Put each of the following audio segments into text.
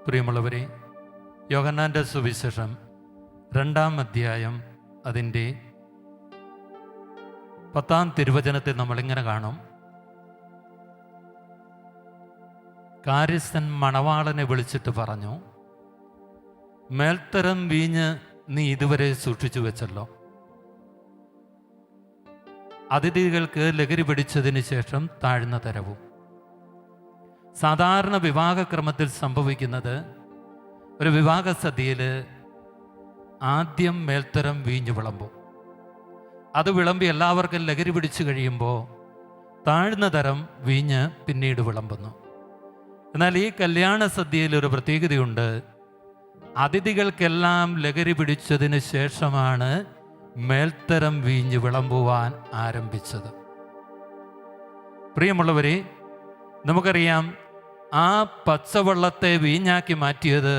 പ്രിയമുള്ളവരെ, യോഹന്നാൻ്റെ സുവിശേഷം 2-ാം അധ്യായം അതിൻ്റെ 10-ാം തിരുവചനത്തിൽ നമ്മളിങ്ങനെ കാണും. കാര്യസ്ഥൻ മണവാളനെ വിളിച്ചിട്ട് പറഞ്ഞു, മേൽത്തരം വീഞ്ഞ് നീ ഇതുവരെ സൂക്ഷിച്ചു വെച്ചല്ലോ. അതിഥികൾക്ക് ലഹരി പിടിച്ചതിന് ശേഷം താഴ്ന്ന തരവും. സാധാരണ വിവാഹക്രമത്തിൽ സംഭവിക്കുന്നത്, ഒരു വിവാഹ സദ്യയിൽ ആദ്യം മേൽത്തരം വീഞ്ഞു വിളമ്പും. അത് വിളമ്പി എല്ലാവർക്കും ലഹരി പിടിച്ചു കഴിയുമ്പോൾ താഴ്ന്ന തരം വീഞ്ഞ് പിന്നീട് വിളമ്പുന്നു. എന്നാൽ ഈ കല്യാണ സദ്യയിൽ ഒരു പ്രത്യേകതയുണ്ട്. അതിഥികൾക്കെല്ലാം ലഹരി പിടിച്ചതിന് ശേഷമാണ് മേൽത്തരം വീഞ്ഞ് വിളമ്പുവാൻ ആരംഭിച്ചത്. പ്രിയമുള്ളവരെ, നമുക്കറിയാം, ആ പച്ചവെള്ളത്തെ വീഞ്ഞാക്കി മാറ്റിയത്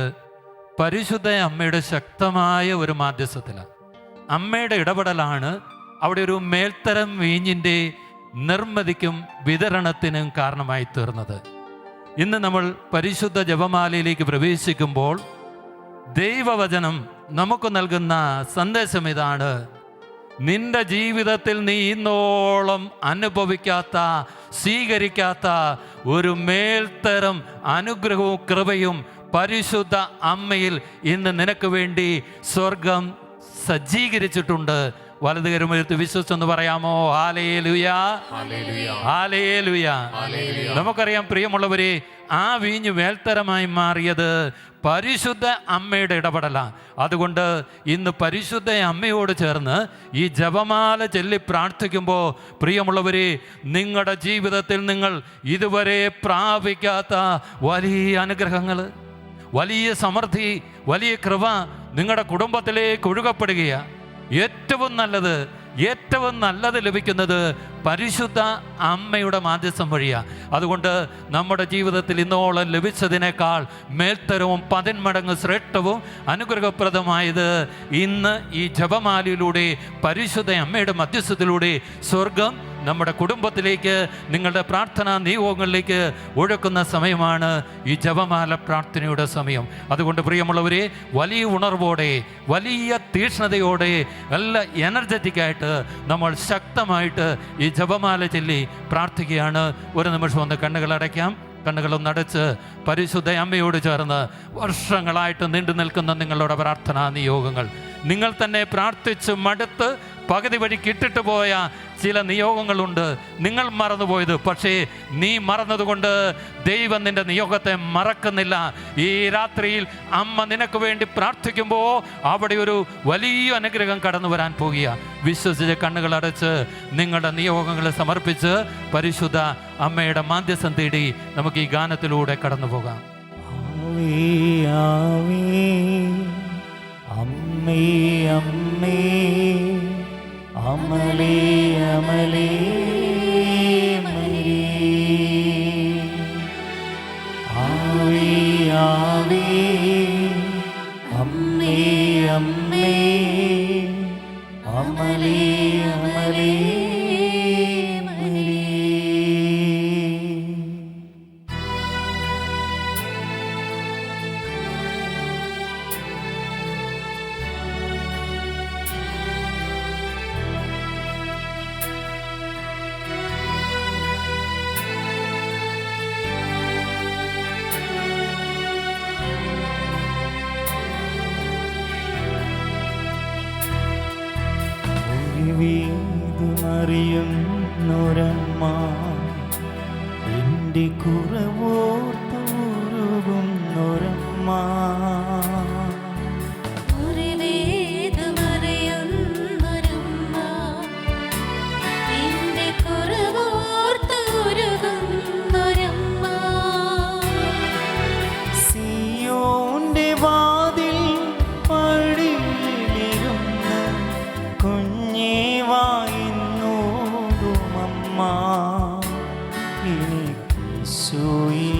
പരിശുദ്ധ അമ്മയുടെ ശക്തമായ ഒരു മാധ്യസ്ഥത്തിലാണ്. അമ്മയുടെ ഇടപെടലാണ് അവിടെ ഒരു മേൽത്തരം വീഞ്ഞിൻ്റെ നിർമ്മിതിക്കും വിതരണത്തിനും കാരണമായി തീർന്നത്. ഇന്ന് നമ്മൾ പരിശുദ്ധ ജപമാലയിലേക്ക് പ്രവേശിക്കുമ്പോൾ ദൈവവചനം നമുക്ക് നൽകുന്ന സന്ദേശം ഇതാണ്: നിന്റെ ജീവിതത്തിൽ നീ ഇന്നോളം അനുഭവിക്കാത്ത, സ്വീകരിക്കാത്ത ഒരു മേൽത്തരം അനുഗ്രഹവും കൃപയും പരിശുദ്ധ അമ്മയിൽ ഇന്ന് നിനക്ക് വേണ്ടി സ്വർഗം സജ്ജീകരിച്ചിട്ടുണ്ട്. വലതുകരമുയർത്തി വിശ്വസിച്ചെന്ന് പറയാമോ? ഹല്ലേലൂയാ, ഹല്ലേലൂയാ. നമുക്കറിയാം പ്രിയമുള്ളവരെ, ആ വീഞ്ഞ് മേൽത്തരമായി മാറിയത് പരിശുദ്ധ അമ്മയുടെ ഇടപെടലാണ്. അതുകൊണ്ട് ഇന്ന് പരിശുദ്ധ അമ്മയോട് ചേർന്ന് ഈ ജപമാല ചൊല്ലി പ്രാർത്ഥിക്കുമ്പോൾ, പ്രിയമുള്ളവരെ, നിങ്ങളുടെ ജീവിതത്തിൽ നിങ്ങൾ ഇതുവരെ പ്രാപിക്കാത്ത വലിയ അനുഗ്രഹങ്ങൾ, വലിയ സമൃദ്ധി, വലിയ കൃപ നിങ്ങളുടെ കുടുംബത്തിലേക്ക് ഒഴുകപ്പെടുകയാണ്. ഏറ്റവും നല്ലത് ലഭിക്കുന്നത് പരിശുദ്ധ അമ്മയുടെ മാധ്യസ്ഥം വഴിയാണ്. അതുകൊണ്ട് നമ്മുടെ ജീവിതത്തിൽ ഇന്നോളം ലഭിച്ചതിനേക്കാൾ മേൽത്തരവും 10 മടങ്ങ് ശ്രേഷ്ഠവും അനുഗ്രഹപ്രദമായത് ഇന്ന് ഈ ജപമാലയിലൂടെ, പരിശുദ്ധ അമ്മയുടെ മധ്യസ്ഥത്തിലൂടെ സ്വർഗം നമ്മുടെ കുടുംബത്തിലേക്ക്, നിങ്ങളുടെ പ്രാർത്ഥനാ നിയോഗങ്ങളിലേക്ക് ഒഴുക്കുന്ന സമയമാണ് ഈ ജപമാല പ്രാർത്ഥനയുടെ സമയം. അതുകൊണ്ട് പ്രിയമുള്ളവരെ, വലിയ ഉണർവോടെ, വലിയ തീക്ഷ്ണതയോടെ, നല്ല എനർജറ്റിക്കായിട്ട് നമ്മൾ ശക്തമായിട്ട് ഈ ജപമാല ചൊല്ലി പ്രാർത്ഥിക്കുകയാണ്. ഒരു നിമിഷം ഒന്ന് കണ്ണുകൾ അടയ്ക്കാം. കണ്ണുകളൊന്നടച്ച് പരിശുദ്ധ അമ്മയോട് ചേർന്ന് വർഷങ്ങളായിട്ട് നീണ്ടു നിൽക്കുന്ന നിങ്ങളുടെ പ്രാർത്ഥനാ നിയോഗങ്ങൾ, നിങ്ങൾ തന്നെ പ്രാർത്ഥിച്ച് മടുത്ത് പകുതി വഴിക്ക് ഇട്ടിട്ട് പോയ ചില നിയോഗങ്ങളുണ്ട്, നിങ്ങൾ മറന്നുപോയത്. പക്ഷേ നീ മറന്നതുകൊണ്ട് ദൈവം നിന്റെ നിയോഗത്തെ മറക്കുന്നില്ല. ഈ രാത്രിയിൽ അമ്മ നിനക്ക് വേണ്ടി പ്രാർത്ഥിക്കുമ്പോൾ അവിടെ ഒരു വലിയ അനുഗ്രഹം കടന്നു വരാൻ പോകുക. വിശ്വസിച്ച് കണ്ണുകൾ അടച്ച് നിങ്ങളുടെ നിയോഗങ്ങൾ സമർപ്പിച്ച് പരിശുദ്ധ അമ്മയുടെ മാധ്യസ്ഥം തേടി നമുക്ക് ഈ ഗാനത്തിലൂടെ കടന്നു പോകാം. അമ്മേ അമ്മേ അമലേ അമലേ മരിയേ, ആവേ ആവേ അമ്മേ അമ്മേ അമലേ അമലേ മരിയേ. അറിയുന്നൊരമ്മ എൻ്റെ കുറവോർത്തുരുകുന്നൊരമ്മ, സിയോന്റെ വാതിൽ പടിയിലിരുന്ന് കുഞ്ഞേവായിന്നോടുമമ്മ, എനിക്ക് ഈശോയെ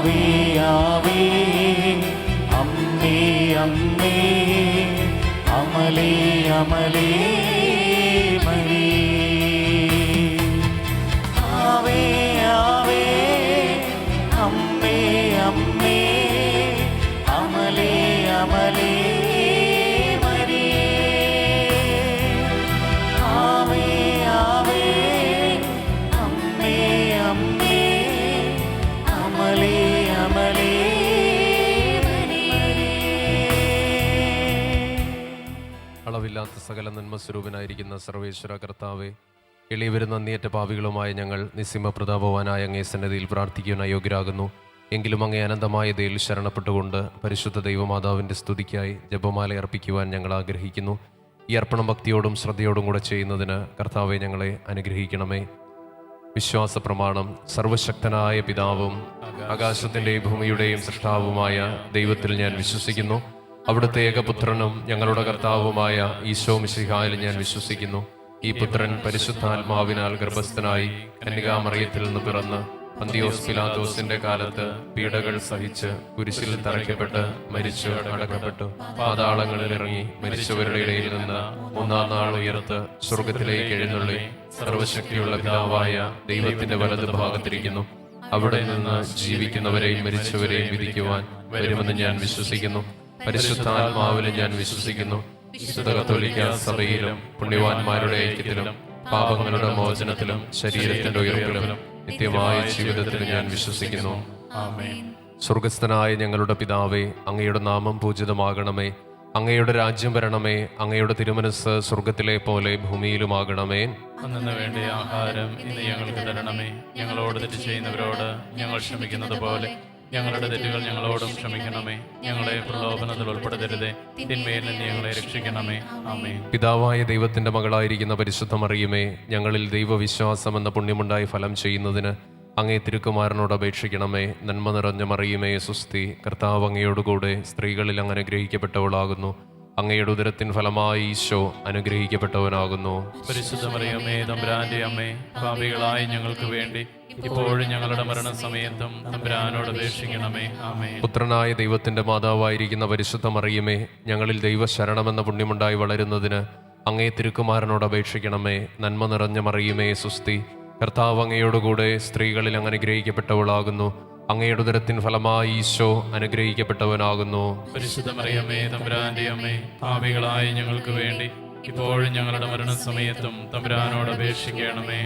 ആവേ ആവേ അമ്മേ അമ്മേ അമലേ അമലേ മരിയേ ആവേ ആവേ അമ്മേ അമ്മേ അമലേ അമലേ മരിയേ ആവേ ആവേ അമ്മേ അമ്മേ അമലേ അമലേ അളവില്ലാത്ത സകല നന്മ സ്വരൂപനായിരിക്കുന്ന സർവേശ്വര കർത്താവെ, എളിയവരും നന്ദിയേറ്റ പാപികളുമായ ഞങ്ങൾ നിസ്സിമ പ്രതാപവാനായ അങ്ങേ സന്നിധിയിൽ പ്രാർത്ഥിക്കുവാൻ അയോഗ്യരാകുന്നു. എങ്കിലും അങ്ങേ അനന്തമായ ദയയിൽ ശരണപ്പെട്ടുകൊണ്ട് പരിശുദ്ധ ദൈവമാതാവിൻ്റെ സ്തുതിക്കായി ജപമാല അർപ്പിക്കുവാൻ ഞങ്ങൾ ആഗ്രഹിക്കുന്നു. ഈ അർപ്പണം ഭക്തിയോടും ശ്രദ്ധയോടും കൂടെ ചെയ്യുന്നതിന് കർത്താവെ ഞങ്ങളെ അനുഗ്രഹിക്കണമേ. വിശ്വാസ പ്രമാണം. സർവശക്തനായ പിതാവും ആകാശത്തിൻ്റെയും ഭൂമിയുടെയും സൃഷ്ടാവുമായ ദൈവത്തിൽ ഞാൻ വിശ്വസിക്കുന്നു. അവിടുത്തെ ഏകപുത്രനും ഞങ്ങളുടെ കർത്താവുമായ ഈശോ മിശിഹായിൽ ഞാൻ വിശ്വസിക്കുന്നു. ഈ പുത്രൻ പരിശുദ്ധാത്മാവിനാൽ ഗർഭസ്ഥനായി കന്യകാമറിയത്തിൽ നിന്ന് പിറന്ന് പന്തിയോസ് പിലാത്തോസിന്റെ കാലത്ത് പീഡകൾ സഹിച്ച് കുരിശിൽ തറയ്ക്കപ്പെട്ട് മരിച്ചു അടക്കപ്പെട്ടു. പാതാളങ്ങളിൽ ഇറങ്ങി മരിച്ചവരുടെ ഇടയിൽ നിന്ന് മൂന്നാം നാൾ ഉയർത്ത് സ്വർഗത്തിലേക്ക് എഴുന്നള്ളി സർവശക്തിയുള്ള പിതാവായ ദൈവത്തിന്റെ വലത് ഭാഗത്തിരിക്കുന്നു. അവിടെ നിന്ന് ജീവിക്കുന്നവരെയും മരിച്ചവരെയും വിധിക്കുവാൻ വരുമെന്ന് ഞാൻ വിശ്വസിക്കുന്നു. പരിശുദ്ധാത്മാവിലും ഞാൻ വിശ്വസിക്കുന്നു. വിശുദ്ധ കത്തോലിക്ക സഭയിലും പുണ്യവാന്മാരുടെ ഐക്യത്തിലും പാപങ്ങളുടെ മോചനത്തിലും ശരീരത്തിന്റെ ഉയർപ്പിലും നിത്യമായ ജീവിതത്തിലും ഞാൻ വിശ്വസിക്കുന്നു. ആമേൻ. സ്വർഗസ്ഥനായ ഞങ്ങളുടെ പിതാവേ, അങ്ങയുടെ നാമം പൂജിതമാകണമേ. അങ്ങയുടെ രാജ്യം വരണമേ. അങ്ങയുടെ തിരുമനസ് സ്വർഗത്തിലെ പോലെ ഭൂമിയിലുമാകണമേ. അന്നു വേണ്ട ആഹാരം ഇന്ന് ഞങ്ങൾക്ക് തരണമേ. ഞങ്ങളോട് തെറ്റ് ചെയ്യുന്നവരോട് ഞങ്ങൾ ക്ഷമിക്കുന്നത് പോലെ ഞങ്ങളുടെ തെറ്റുകൾ ഞങ്ങളോടും ക്ഷമിക്കണമേ. ഞങ്ങളെ പ്രലോഭനത്തിൽ ഉൾപ്പെടുത്തരുതേ, തിന്മയിൽ നിന്ന് ഞങ്ങളെ രക്ഷിക്കണമേ. ആമേൻ. പിതാവായ ദൈവത്തിന്റെ മകളായിരിക്കുന്ന പരിശുദ്ധ മറിയമേ, ഞങ്ങളിൽ ദൈവവിശ്വാസം എന്ന പുണ്യമുണ്ടായി ഫലം ചെയ്യുന്നതിന് അങ്ങേ തിരുക്കുമാരനോട് അപേക്ഷിക്കണമേ. നന്മ നിറഞ്ഞ മറിയമേ സുസ്തി, കർത്താവ് അങ്ങയോടുകൂടെ സ്ത്രീകളിൽ അങ്ങ് അനുഗ്രഹിക്കപ്പെട്ടവളാകുന്നു. അങ്ങയുടെ ഉദരത്തിൻ ഫലമായി ഈശോ അനുഗ്രഹിക്കപ്പെട്ടവനാകുന്നു. പരിശുദ്ധ മറിയമേ, തമ്പുരാന്റെ അമ്മേ, പാപികളായ ഞങ്ങൾക്ക് വേണ്ടി ഇപ്പോഴും ഞങ്ങളുടെ മരണസമയത്തും തമ്പുരാനോട് അപേക്ഷിക്കണമേ. ആമേൻ. പുത്രനായ ദൈവത്തിന്റെ മാതാവായിരിക്കുന്ന പരിശുദ്ധ മറിയമേ, ഞങ്ങളിൽ ദൈവശരണമെന്ന പുണ്യമുണ്ടായി വളരുന്നതിന് അങ്ങേ തിരുക്കുമാരനോട് അപേക്ഷിക്കണമേ. നന്മ നിറഞ്ഞ മറിയമേ സുസ്തി, കർത്താവ് അങ്ങയോടുകൂടെ സ്ത്രീകളിൽ അങ്ങ് അനുഗ്രഹിക്കപ്പെട്ടവളാകുന്നു. അങ്ങയുടെ ഉദരത്തിൻ ഫലമായി ഈശോ അനുഗ്രഹിക്കപ്പെട്ടവനാകുന്നു. പരിശുദ്ധ മറിയമേ, തമ്പുരാന്റെ അമ്മേ, പാപികളായ ഞങ്ങൾക്ക് വേണ്ടി ഇപ്പോഴും ഞങ്ങളുടെ മരണസമയത്തും തമ്പുരാനോട് അപേക്ഷിക്കണമേ.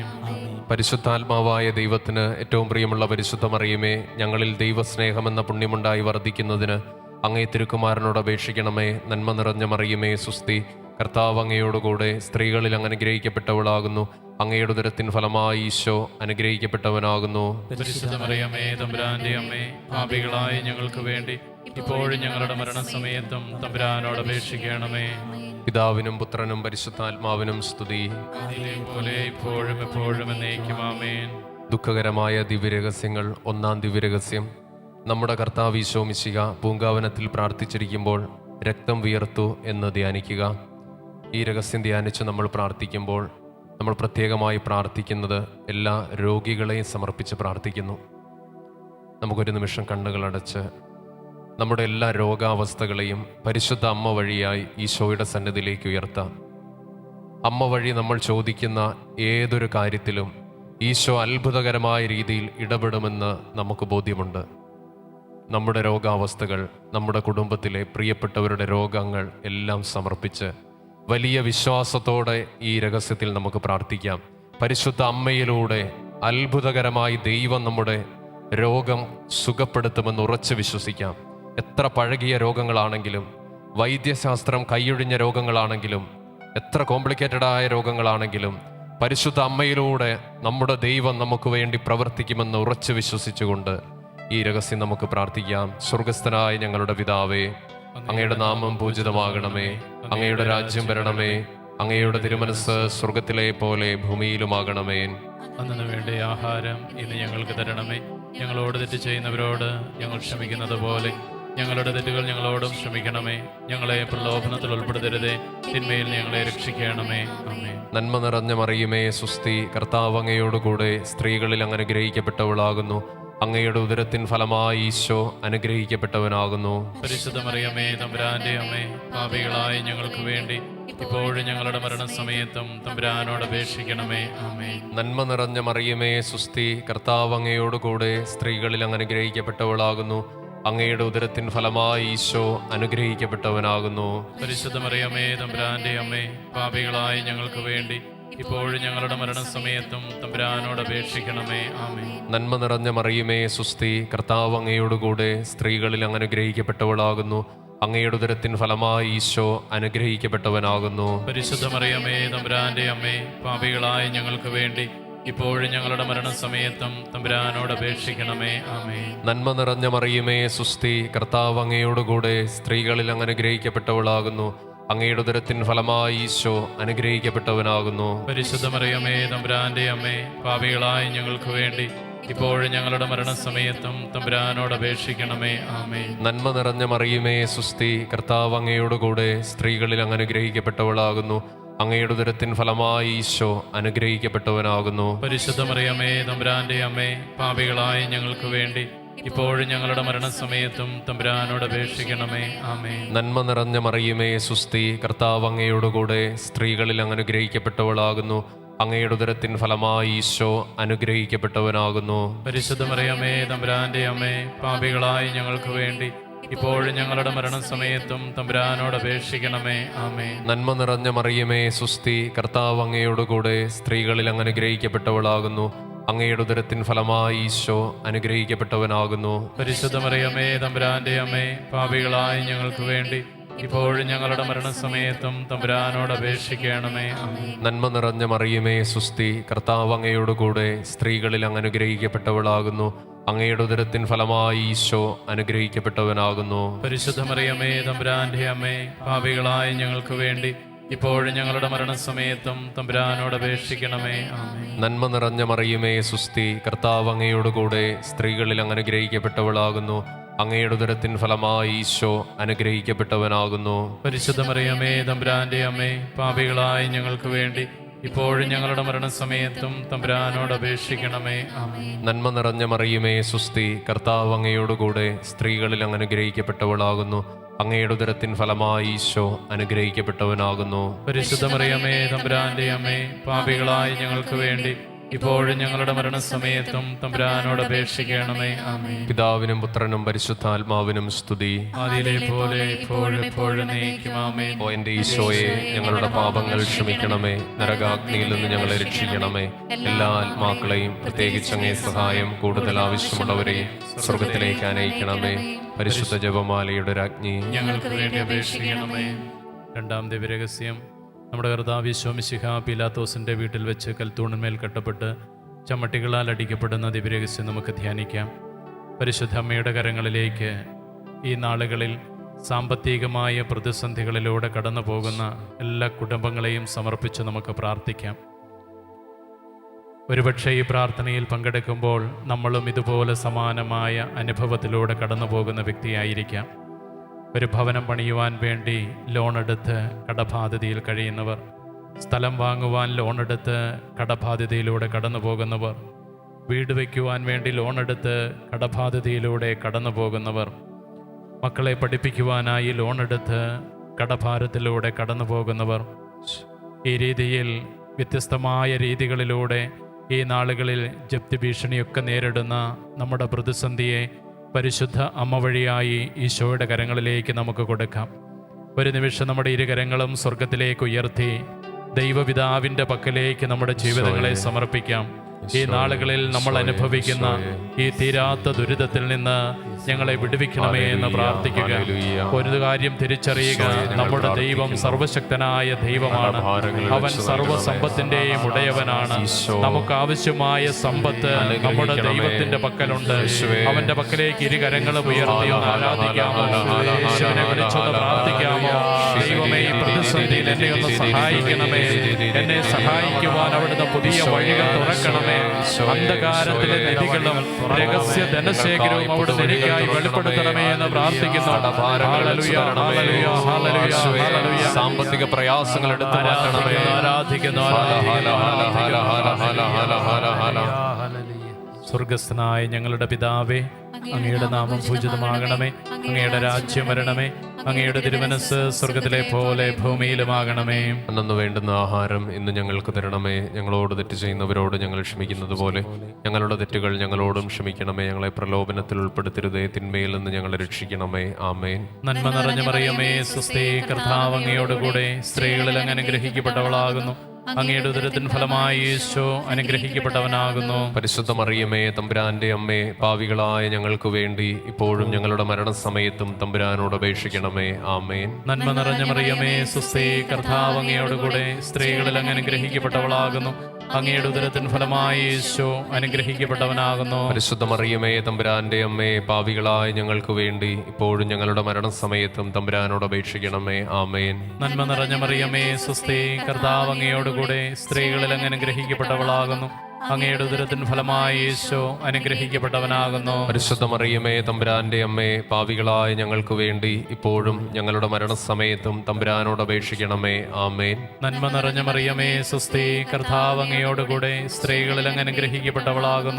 പരിശുദ്ധാത്മാവായ ദൈവത്തിന് ഏറ്റവും പ്രിയമുള്ള പരിശുദ്ധ മറിയമേ, ഞങ്ങളിൽ ദൈവസ്നേഹമെന്ന പുണ്യമുണ്ടായി വർദ്ധിക്കുന്നതിന് അങ്ങേ തിരുക്കുമാരനോട് അപേക്ഷിക്കണമേ. നന്മ നിറഞ്ഞ മറിയമേ സുസ്തി, കർത്താവ് അങ്ങയോടുകൂടെ സ്ത്രീകളിൽ അങ്ങ് അനുഗ്രഹിക്കപ്പെട്ടവളാകുന്നു. അങ്ങയുടെ ഉദരത്തിൻ ഫലമായി ഈശോ അനുഗ്രഹിക്കപ്പെട്ടവനാകുന്നു. പരിശുദ്ധ മറിയമേ, തമ്പുരാന്റെ അമ്മേ, പാപികളായ ഞങ്ങൾക്ക് വേണ്ടി ഇപ്പോഴും ഞങ്ങളുടെ മരണസമയത്തും തമ്പുരാനോട് അപേക്ഷിക്കണമേ. പിതാവിനും പുത്രനും പരിശുദ്ധാത്മാവിനും സ്തുതി. അതിലെയും പോലെ ഇപ്പോഴും എപ്പോഴും എന്നേക്കും. ആമേൻ. ദുഃഖകരമായ ദിവ്യരഹസ്യങ്ങൾ. ഒന്നാം ദിവ്യരഹസ്യം. നമ്മുടെ കർത്താവ് ഈശോ മിശിഹ പൂങ്കാവനത്തിൽ പ്രാർത്ഥിച്ചിരിക്കുമ്പോൾ രക്തം വിയർത്തു എന്ന് ധ്യാനിക്കുക. ഈ രഹസ്യം ധ്യാനിച്ച് നമ്മൾ പ്രാർത്ഥിക്കുമ്പോൾ നമ്മൾ പ്രത്യേകമായി പ്രാർത്ഥിക്കുന്നത് എല്ലാ രോഗികളെയും സമർപ്പിച്ച് പ്രാർത്ഥിക്കുന്നു. നമുക്കൊരു നിമിഷം കണ്ണുകളടച്ച് നമ്മുടെ എല്ലാ രോഗാവസ്ഥകളെയും പരിശുദ്ധ അമ്മ വഴിയായി ഈശോയുടെ സന്നിധിയിലേക്ക് ഉയർത്താം. അമ്മ വഴി നമ്മൾ ചോദിക്കുന്ന ഏതൊരു കാര്യത്തിലും ഈശോ അത്ഭുതകരമായ രീതിയിൽ ഇടപെടുമെന്ന് നമുക്ക് ബോധ്യമുണ്ട്. നമ്മുടെ രോഗാവസ്ഥകൾ, നമ്മുടെ കുടുംബത്തിലെ പ്രിയപ്പെട്ടവരുടെ രോഗങ്ങൾ എല്ലാം സമർപ്പിച്ച് വലിയ വിശ്വാസത്തോടെ ഈ രഹസ്യത്തിൽ നമുക്ക് പ്രാർത്ഥിക്കാം. പരിശുദ്ധ അമ്മയിലൂടെ അത്ഭുതകരമായി ദൈവം നമ്മുടെ രോഗം സുഖപ്പെടുത്തുമെന്ന് ഉറച്ചു വിശ്വസിക്കാം. എത്ര പഴകിയ രോഗങ്ങളാണെങ്കിലും, വൈദ്യശാസ്ത്രം കൈയൊഴിഞ്ഞ രോഗങ്ങളാണെങ്കിലും, എത്ര കോംപ്ലിക്കേറ്റഡായ രോഗങ്ങളാണെങ്കിലും പരിശുദ്ധ അമ്മയിലൂടെ നമ്മുടെ ദൈവം നമുക്ക് വേണ്ടി പ്രവർത്തിക്കുമെന്ന് ഉറച്ചു വിശ്വസിച്ചുകൊണ്ട് ഈ രഹസ്യം നമുക്ക് പ്രാർത്ഥിക്കാം. സ്വർഗസ്ഥനായ ഞങ്ങളുടെ പിതാവേ, അങ്ങയുടെ നാമം പൂജിതമാകണമേ. അങ്ങയുടെ രാജ്യം വരണമേ. അങ്ങയുടെ തിരുമനസ് സ്വർഗത്തിലെ പോലെ ഭൂമിയിലുമാകണമേ. അന്നു വേണ്ട ആഹാരം ഇന്ന് ഞങ്ങൾക്ക് തരണമേ. ഞങ്ങളോട് തെറ്റ് ചെയ്യുന്നവരോട് ഞങ്ങൾ ക്ഷമിക്കുന്നത് പോലെ ഞങ്ങളുടെ തെറ്റുകൾ ഞങ്ങളോടും ക്ഷമിക്കണമേ. ഞങ്ങളെ പ്രലോഭനത്തിൽ ഉൾപ്പെടുത്തരുതേ, തിന്മയിൽ ഞങ്ങളെ രക്ഷിക്കണമേ. ആമേൻ. നന്മ നിറഞ്ഞ മറിയമേ സുസ്തി, കർത്താവ് അങ്ങയോടുകൂടെ സ്ത്രീകളിൽ അങ്ങ് അനുഗ്രഹിക്കപ്പെട്ടവളാകുന്നു. അങ്ങയുടെ ഉദരത്തിൻ ഫലമായി ഈശോ അനുഗ്രഹിക്കപ്പെട്ടവനാകുന്നു. പരിശുദ്ധ മറിയമേ തമ്പുരാന്റെ അമ്മേ, പാപികളായ ഞങ്ങൾക്ക് വേണ്ടി ഇപ്പോഴും ഞങ്ങളുടെ മരണസമയത്തും തമ്പുരാനോട് അപേക്ഷിക്കണമേ. ആമേൻ. നന്മ നിറഞ്ഞ മറിയമേ സുസ്തി, കർത്താവ് അങ്ങയോടുകൂടെ സ്ത്രീകളിൽ അങ്ങ് അനുഗ്രഹിക്കപ്പെട്ടവളാകുന്നു. അങ്ങയുടെ ഉദരത്തിൻ ഫലമായി ഈശോ അനുഗ്രഹിക്കപ്പെട്ടവനാകുന്നു. പരിശുദ്ധ മറിയമേ തമ്പുരാന്റെ അമ്മേ, പാപികളായ ഞങ്ങൾക്ക് വേണ്ടി ഇപ്പോഴും ഞങ്ങളുടെ മരണസമയത്തും തമ്പുരാനോട് അപേക്ഷിക്കണമേ. ആമേൻ. നന്മ നിറഞ്ഞ മറിയമേ സുസ്തി, കർത്താവ് അങ്ങയോടുകൂടെ സ്ത്രീകളിൽ അങ്ങ് അനുഗ്രഹിക്കപ്പെട്ടവളാകുന്നു. അങ്ങയുടെ ഉദരത്തിൻ ഫലമായി ഈശോ അനുഗ്രഹിക്കപ്പെട്ടവനാകുന്നു. പരിശുദ്ധ മറിയമേ തമ്പുരാന്റെ അമ്മേ, പാപികളായ ഞങ്ങൾക്ക് വേണ്ടി ഇപ്പോഴും ഞങ്ങളുടെ മരണസമയത്തും തമ്പുരാനോട് അപേക്ഷിക്കണമേ. ആമേൻ. നന്മ നിറഞ്ഞ മറിയമേ സുസ്തി, കർത്താവ് അങ്ങയോടുകൂടെ സ്ത്രീകളിൽ അങ്ങ് അനുഗ്രഹിക്കപ്പെട്ടവളാകുന്നു. അങ്ങയുടെ ഉദരത്തിൻ ഫലമായി ഈശോ അനുഗ്രഹിക്കപ്പെട്ടവനാകുന്നു. പരിശുദ്ധ മറിയമേ തമ്പുരാന്റെ അമ്മേ, പാപികളായ ഞങ്ങൾക്ക് വേണ്ടി ഇപ്പോഴും ഞങ്ങളുടെ മരണസമയത്തും തമ്പുരാനോട് അപേക്ഷിക്കണമേ. ആമേൻ. നന്മ നിറഞ്ഞ മറിയമേ സുസ്തി, കർത്താവ് അങ്ങയോടുകൂടെ സ്ത്രീകളിൽ അങ്ങ് അനുഗ്രഹിക്കപ്പെട്ടവളാകുന്നു. അങ്ങയുടെ ഉദരത്തിൻ ഫലമായി ഈശോ അനുഗ്രഹിക്കപ്പെട്ടവനാകുന്നു. പരിശുദ്ധ മറിയമേ തമ്പുരാന്റെ അമ്മേ, പാപികളായ ഞങ്ങൾക്ക് വേണ്ടി ഇപ്പോഴും ഞങ്ങളുടെ മരണസമയത്തും തമ്പുരാനോട് അപേക്ഷിക്കണമേ. ആമേൻ. നന്മ നിറഞ്ഞ മറിയമേ സുസ്തി, കർത്താവ് അങ്ങയോടുകൂടെ സ്ത്രീകളിൽ അങ്ങ് അനുഗ്രഹിക്കപ്പെട്ടവളാകുന്നു. അങ്ങയുടെ ഉദരത്തിൻ ഫലമായി ഈശോ അനുഗ്രഹിക്കപ്പെട്ടവനാകുന്നു. പരിശുദ്ധ മറിയമേ തമ്പുരാന്റെ അമ്മേ, പാപികളായ ഞങ്ങൾക്ക് വേണ്ടി ഇപ്പോഴും ഞങ്ങളുടെ മരണസമയത്തും തമ്പുരാനോട് അപേക്ഷിക്കണമേ. ആമേൻ. നന്മ നിറഞ്ഞ മറിയമേ സുസ്തി, കർത്താവ് അങ്ങയോടുകൂടെ സ്ത്രീകളിൽ അങ്ങ് അനുഗ്രഹിക്കപ്പെട്ടവളാകുന്നു. അങ്ങയുടെ ഉദരത്തിൻ ഫലമായി ഈശോ അനുഗ്രഹിക്കപ്പെട്ടവനാകുന്നു. പരിശുദ്ധ മറിയമേ തമ്പുരാന്റെ അമ്മേ, പാപികളായ ഞങ്ങൾക്ക് വേണ്ടി ഇപ്പോഴും ഞങ്ങളുടെ മരണസമയത്തും തമ്പുരാനോട് അപേക്ഷിക്കണമേ. ആമേൻ. നന്മ നിറഞ്ഞ മറിയമേ സുസ്തി, കർത്താവ് അങ്ങയോടുകൂടെ സ്ത്രീകളിൽ അങ്ങ് അനുഗ്രഹിക്കപ്പെട്ടവളാകുന്നു. അങ്ങയുടെ ഉദരത്തിൻ ഫലമായി ഈശോ അനുഗ്രഹിക്കപ്പെട്ടവനാകുന്നു. പരിശുദ്ധ മറിയമേ തമ്പുരാന്റെ അമ്മേ, പാപികളായ ഞങ്ങൾക്ക് വേണ്ടി ഇപ്പോഴും ഞങ്ങളുടെ മരണസമയത്തും തമ്പുരാനോട് അപേക്ഷിക്കണമേ. ആമേൻ. നന്മ നിറഞ്ഞ മറിയമേ സുസ്തി, കർത്താവ് അങ്ങയോടുകൂടെ സ്ത്രീകളിൽ അങ്ങ് അനുഗ്രഹിക്കപ്പെട്ടവളാകുന്നു. അങ്ങയുടെ ഉദരത്തിൻ ഫലമായി ഈശോ അനുഗ്രഹിക്കപ്പെട്ടവനാകുന്നു. പരിശുദ്ധ മറിയമേ തമ്പുരാന്റെ അമ്മേ, പാപികളായ ഞങ്ങൾക്ക് വേണ്ടി ഇപ്പോഴും ഞങ്ങളുടെ മരണസമയത്തും തമ്പുരാനോട് അപേക്ഷിക്കണമേ. ആമേൻ. നന്മ നിറഞ്ഞ മറിയമേ സുസ്തി, കർത്താവ് അങ്ങയോടുകൂടെ സ്ത്രീകളിൽ അങ്ങ് അനുഗ്രഹിക്കപ്പെട്ടവളാകുന്നു. അങ്ങയുടെ ഉദരത്തിൻ ഫലമായി ഈശോ അനുഗ്രഹിക്കപ്പെട്ടവനാകുന്നു. പരിശുദ്ധ മറിയമേ തമ്പുരാന്റെ അമ്മേ, പാപികളായ ഞങ്ങൾക്ക് വേണ്ടി ഇപ്പോഴും ഞങ്ങളുടെ മരണസമയത്തും തമ്പുരാനോട് അപേക്ഷിക്കണമേ. ആമേൻ. പിതാവിനും പുത്രനും പരിശുദ്ധാത്മാവിനും സ്തുതി. ആദിയിലെ പോലെ ഇപ്പോഴും എപ്പോഴും എന്നേക്കും. ആമേൻ. ഓ എൻ്റെ ഈശോയെ, ഞങ്ങളുടെ പാപങ്ങൾ ക്ഷമിക്കണമേ. നരകാഗ്നിയിൽ നിന്ന് ഞങ്ങളെ രക്ഷിക്കണമേ. എല്ലാ ആത്മാക്കളെയും, പ്രത്യേകിച്ച് അങ്ങേ സഹായം കൂടുതൽ ആവശ്യമുള്ളവരെയും സ്വർഗത്തിലേക്ക് അനയിക്കണമേ. പരിശുദ്ധ ജപമാലയുടെ രാജ്ഞി, ഞങ്ങൾക്ക് വേണ്ടി അപേക്ഷിക്കണമേ. രണ്ടാം ദിവ്യരഹസ്യം. നമ്മുടെ കർത്താവ് ഈശോ മിശിഹ പീലാത്തോസിന്റെ വീട്ടിൽ വെച്ച് കൽത്തൂണിന്മേൽ കെട്ടപ്പെട്ട് ചമ്മട്ടികളാൽ അടിക്കപ്പെടുന്ന ദിവ്യരഹസ്യം നമുക്ക് ധ്യാനിക്കാം. പരിശുദ്ധ അമ്മയുടെ കരങ്ങളിലേക്ക് ഈ നാളുകളിൽ സാമ്പത്തികമായ പ്രതിസന്ധികളിലൂടെ കടന്നു പോകുന്ന എല്ലാ കുടുംബങ്ങളെയും സമർപ്പിച്ച് നമുക്ക് പ്രാർത്ഥിക്കാം. ഒരുപക്ഷെ ഈ പ്രാർത്ഥനയിൽ പങ്കെടുക്കുമ്പോൾ നമ്മളും ഇതുപോലെ സമാനമായ അനുഭവത്തിലൂടെ കടന്നു പോകുന്ന വ്യക്തിയായിരിക്കാം. ഒരു ഭവനം പണിയുവാൻ വേണ്ടി ലോണെടുത്ത് കടബാധ്യതയിൽ കഴിയുന്നവർ, സ്ഥലം വാങ്ങുവാൻ ലോണെടുത്ത് കടബാധ്യതയിലൂടെ കടന്നു പോകുന്നവർ, വീട് വയ്ക്കുവാൻ വേണ്ടി ലോണെടുത്ത് കടബാധ്യതയിലൂടെ കടന്നു പോകുന്നവർ, മക്കളെ പഠിപ്പിക്കുവാനായി ലോണെടുത്ത് കടഭാരത്തിലൂടെ കടന്നു പോകുന്നവർ, ഈ രീതിയിൽ വ്യത്യസ്തമായ രീതികളിലൂടെ ഈ നാളുകളിൽ ജപ്തി ഭീഷണിയൊക്കെ നേരിടുന്ന നമ്മുടെ പ്രതിസന്ധിയെ പരിശുദ്ധ അമ്മ വഴിയായി ഈശോയുടെ കരങ്ങളിലേക്ക് നമുക്ക് കൊടുക്കാം. ഒരു നിമിഷം നമ്മുടെ ഇരുകരങ്ങളും സ്വർഗത്തിലേക്ക് ഉയർത്തി ദൈവപിതാവിൻ്റെ പക്കലേക്ക് നമ്മുടെ ജീവിതങ്ങളെ സമർപ്പിക്കാം. ഈ നാളുകളിൽ നമ്മൾ അനുഭവിക്കുന്ന ഈ തീരാത്ത ദുരിതത്തിൽ നിന്ന് ഞങ്ങളെ വിടുവിക്കണമേ എന്ന് പ്രാർത്ഥിക്കുക. ഒരു കാര്യം തിരിച്ചറിയുക, നമ്മുടെ ദൈവം സർവശക്തനായ ദൈവമാണ്. അവൻ സർവസമ്പത്തിന്റെയും ഉടയവനാണ്. നമുക്ക് ആവശ്യമായ സമ്പത്ത് നമ്മുടെ ദൈവത്തിന്റെ പക്കലുണ്ട്. അവന്റെ പക്കലേക്ക് ഇരുകരങ്ങളും ഉയർത്തി ഒന്ന് ആരാധിക്കാമോ? യേശുവിനെ വിളിച്ചൊന്ന് പ്രാർത്ഥിക്കാമോ? ദൈവമേ, ഈ പ്രതിസന്ധിയിൽ എന്നെ ഒന്ന് സഹായിക്കണമേ. എന്നെ സഹായിക്കുവാൻ അവിടുന്ന് പുതിയ വഴികൾ തുറക്കണമേ. അന്ധകാരത്തിലെ നിധികളും രഹസ്യ ധനശേഖരവും അവിടുന്ന് എനിക്കായി വെളിപ്പെടുത്തണമേ എന്ന് പ്രാർത്ഥിക്കുന്നു. സാമ്പത്തിക പ്രയാസങ്ങൾ എടുത്തു മാറ്റണമേ. ആരാധിക്കുന്നു. സ്വർഗസ്ഥനായ ഞങ്ങളുടെ പിതാവേ, അങ്ങയുടെ നാമം പൂജിതമാകണമേ. അങ്ങയുടെ രാജ്യം വരണമേ. അങ്ങയുടെ തിരുമനസ് സ്വർഗത്തിലെ പോലെ ഭൂമിയിലുമാകണമേ. അന്നു വേണ്ടുന്ന ആഹാരം ഇന്ന് ഞങ്ങൾക്ക് തരണമേ. ഞങ്ങളോട് തെറ്റ് ചെയ്യുന്നവരോട് ഞങ്ങൾ ക്ഷമിക്കുന്നത് പോലെ ഞങ്ങളുടെ തെറ്റുകൾ ഞങ്ങളോടും ക്ഷമിക്കണമേ. ഞങ്ങളെ പ്രലോഭനത്തിൽ ഉൾപ്പെടുത്തരുതേ, തിന്മയിൽ നിന്ന് ഞങ്ങളെ രക്ഷിക്കണമേ. ആമേൻ. നന്മ നിറഞ്ഞ മറിയമേ, സ്വസ്തി, കർത്താവ് അങ്ങയോടുകൂടെ സ്ത്രീകളിൽ അങ്ങ് അനുഗ്രഹിക്കപ്പെട്ടവളാകുന്നു. അങ്ങയുടെ ഉദരത്തിൻ ഫലമായി യേശോ അനുഗ്രഹിക്കപ്പെട്ടവനാകുന്നു. പരിശുദ്ധ മറിയമേ, തമ്പുരാന്റെ അമ്മേ, പാവികളായ ഞങ്ങൾക്ക് വേണ്ടി ഇപ്പോഴും ഞങ്ങളുടെ മരണസമയത്തും തമ്പുരാനോട് അപേക്ഷിക്കണമേ. ആമേൻ. നന്മ നിറഞ്ഞ മറിയമേ, സ്വസ്തി, കർത്താവ് അങ്ങയോടുകൂടെ സ്ത്രീകളിൽ അങ്ങ് അനുഗ്രഹിക്കപ്പെട്ടവളാകുന്നു. അങ്ങയുടെ ഉദരത്തിൻ ഫലമായി യേശോ അനുഗ്രഹിക്കപ്പെട്ടവനാകുന്നു. പരിശുദ്ധ മറിയമേ, തമ്പുരാന്റെ അമ്മേ, പാവികളായ ഞങ്ങൾക്ക് വേണ്ടി ഇപ്പോഴും ഞങ്ങളുടെ മരണസമയത്തും തമ്പുരാനോട് അപേക്ഷിക്കണമേ. ആമേൻ. നന്മ നിറഞ്ഞ മറിയമേ, സ്വസ്തി, കർത്താവ് അങ്ങയോടുകൂടെ സ്ത്രീകളിൽ അങ്ങ് അനുഗ്രഹിക്കപ്പെട്ടവളാകുന്നു. അങ്ങയുടെ ഉദരത്തിൻ ഫലമായി യേശോ അനുഗ്രഹിക്കപ്പെട്ടവനാകുന്നു. പരിശുദ്ധ മറിയമേ, തമ്പുരാന്റെ അമ്മേ, പാവികളായ ഞങ്ങൾക്ക് വേണ്ടി ഇപ്പോഴും ഞങ്ങളുടെ മരണസമയത്തും തമ്പുരാനോട് അപേക്ഷിക്കണമേ. ആമേൻ. നന്മ നിറഞ്ഞ മറിയമേ, സ്വസ്തി, കർത്താവ് അങ്ങയോടുകൂടെ സ്ത്രീകളിൽ അങ്ങ് അനുഗ്രഹിക്കപ്പെട്ടവളാകുന്നു.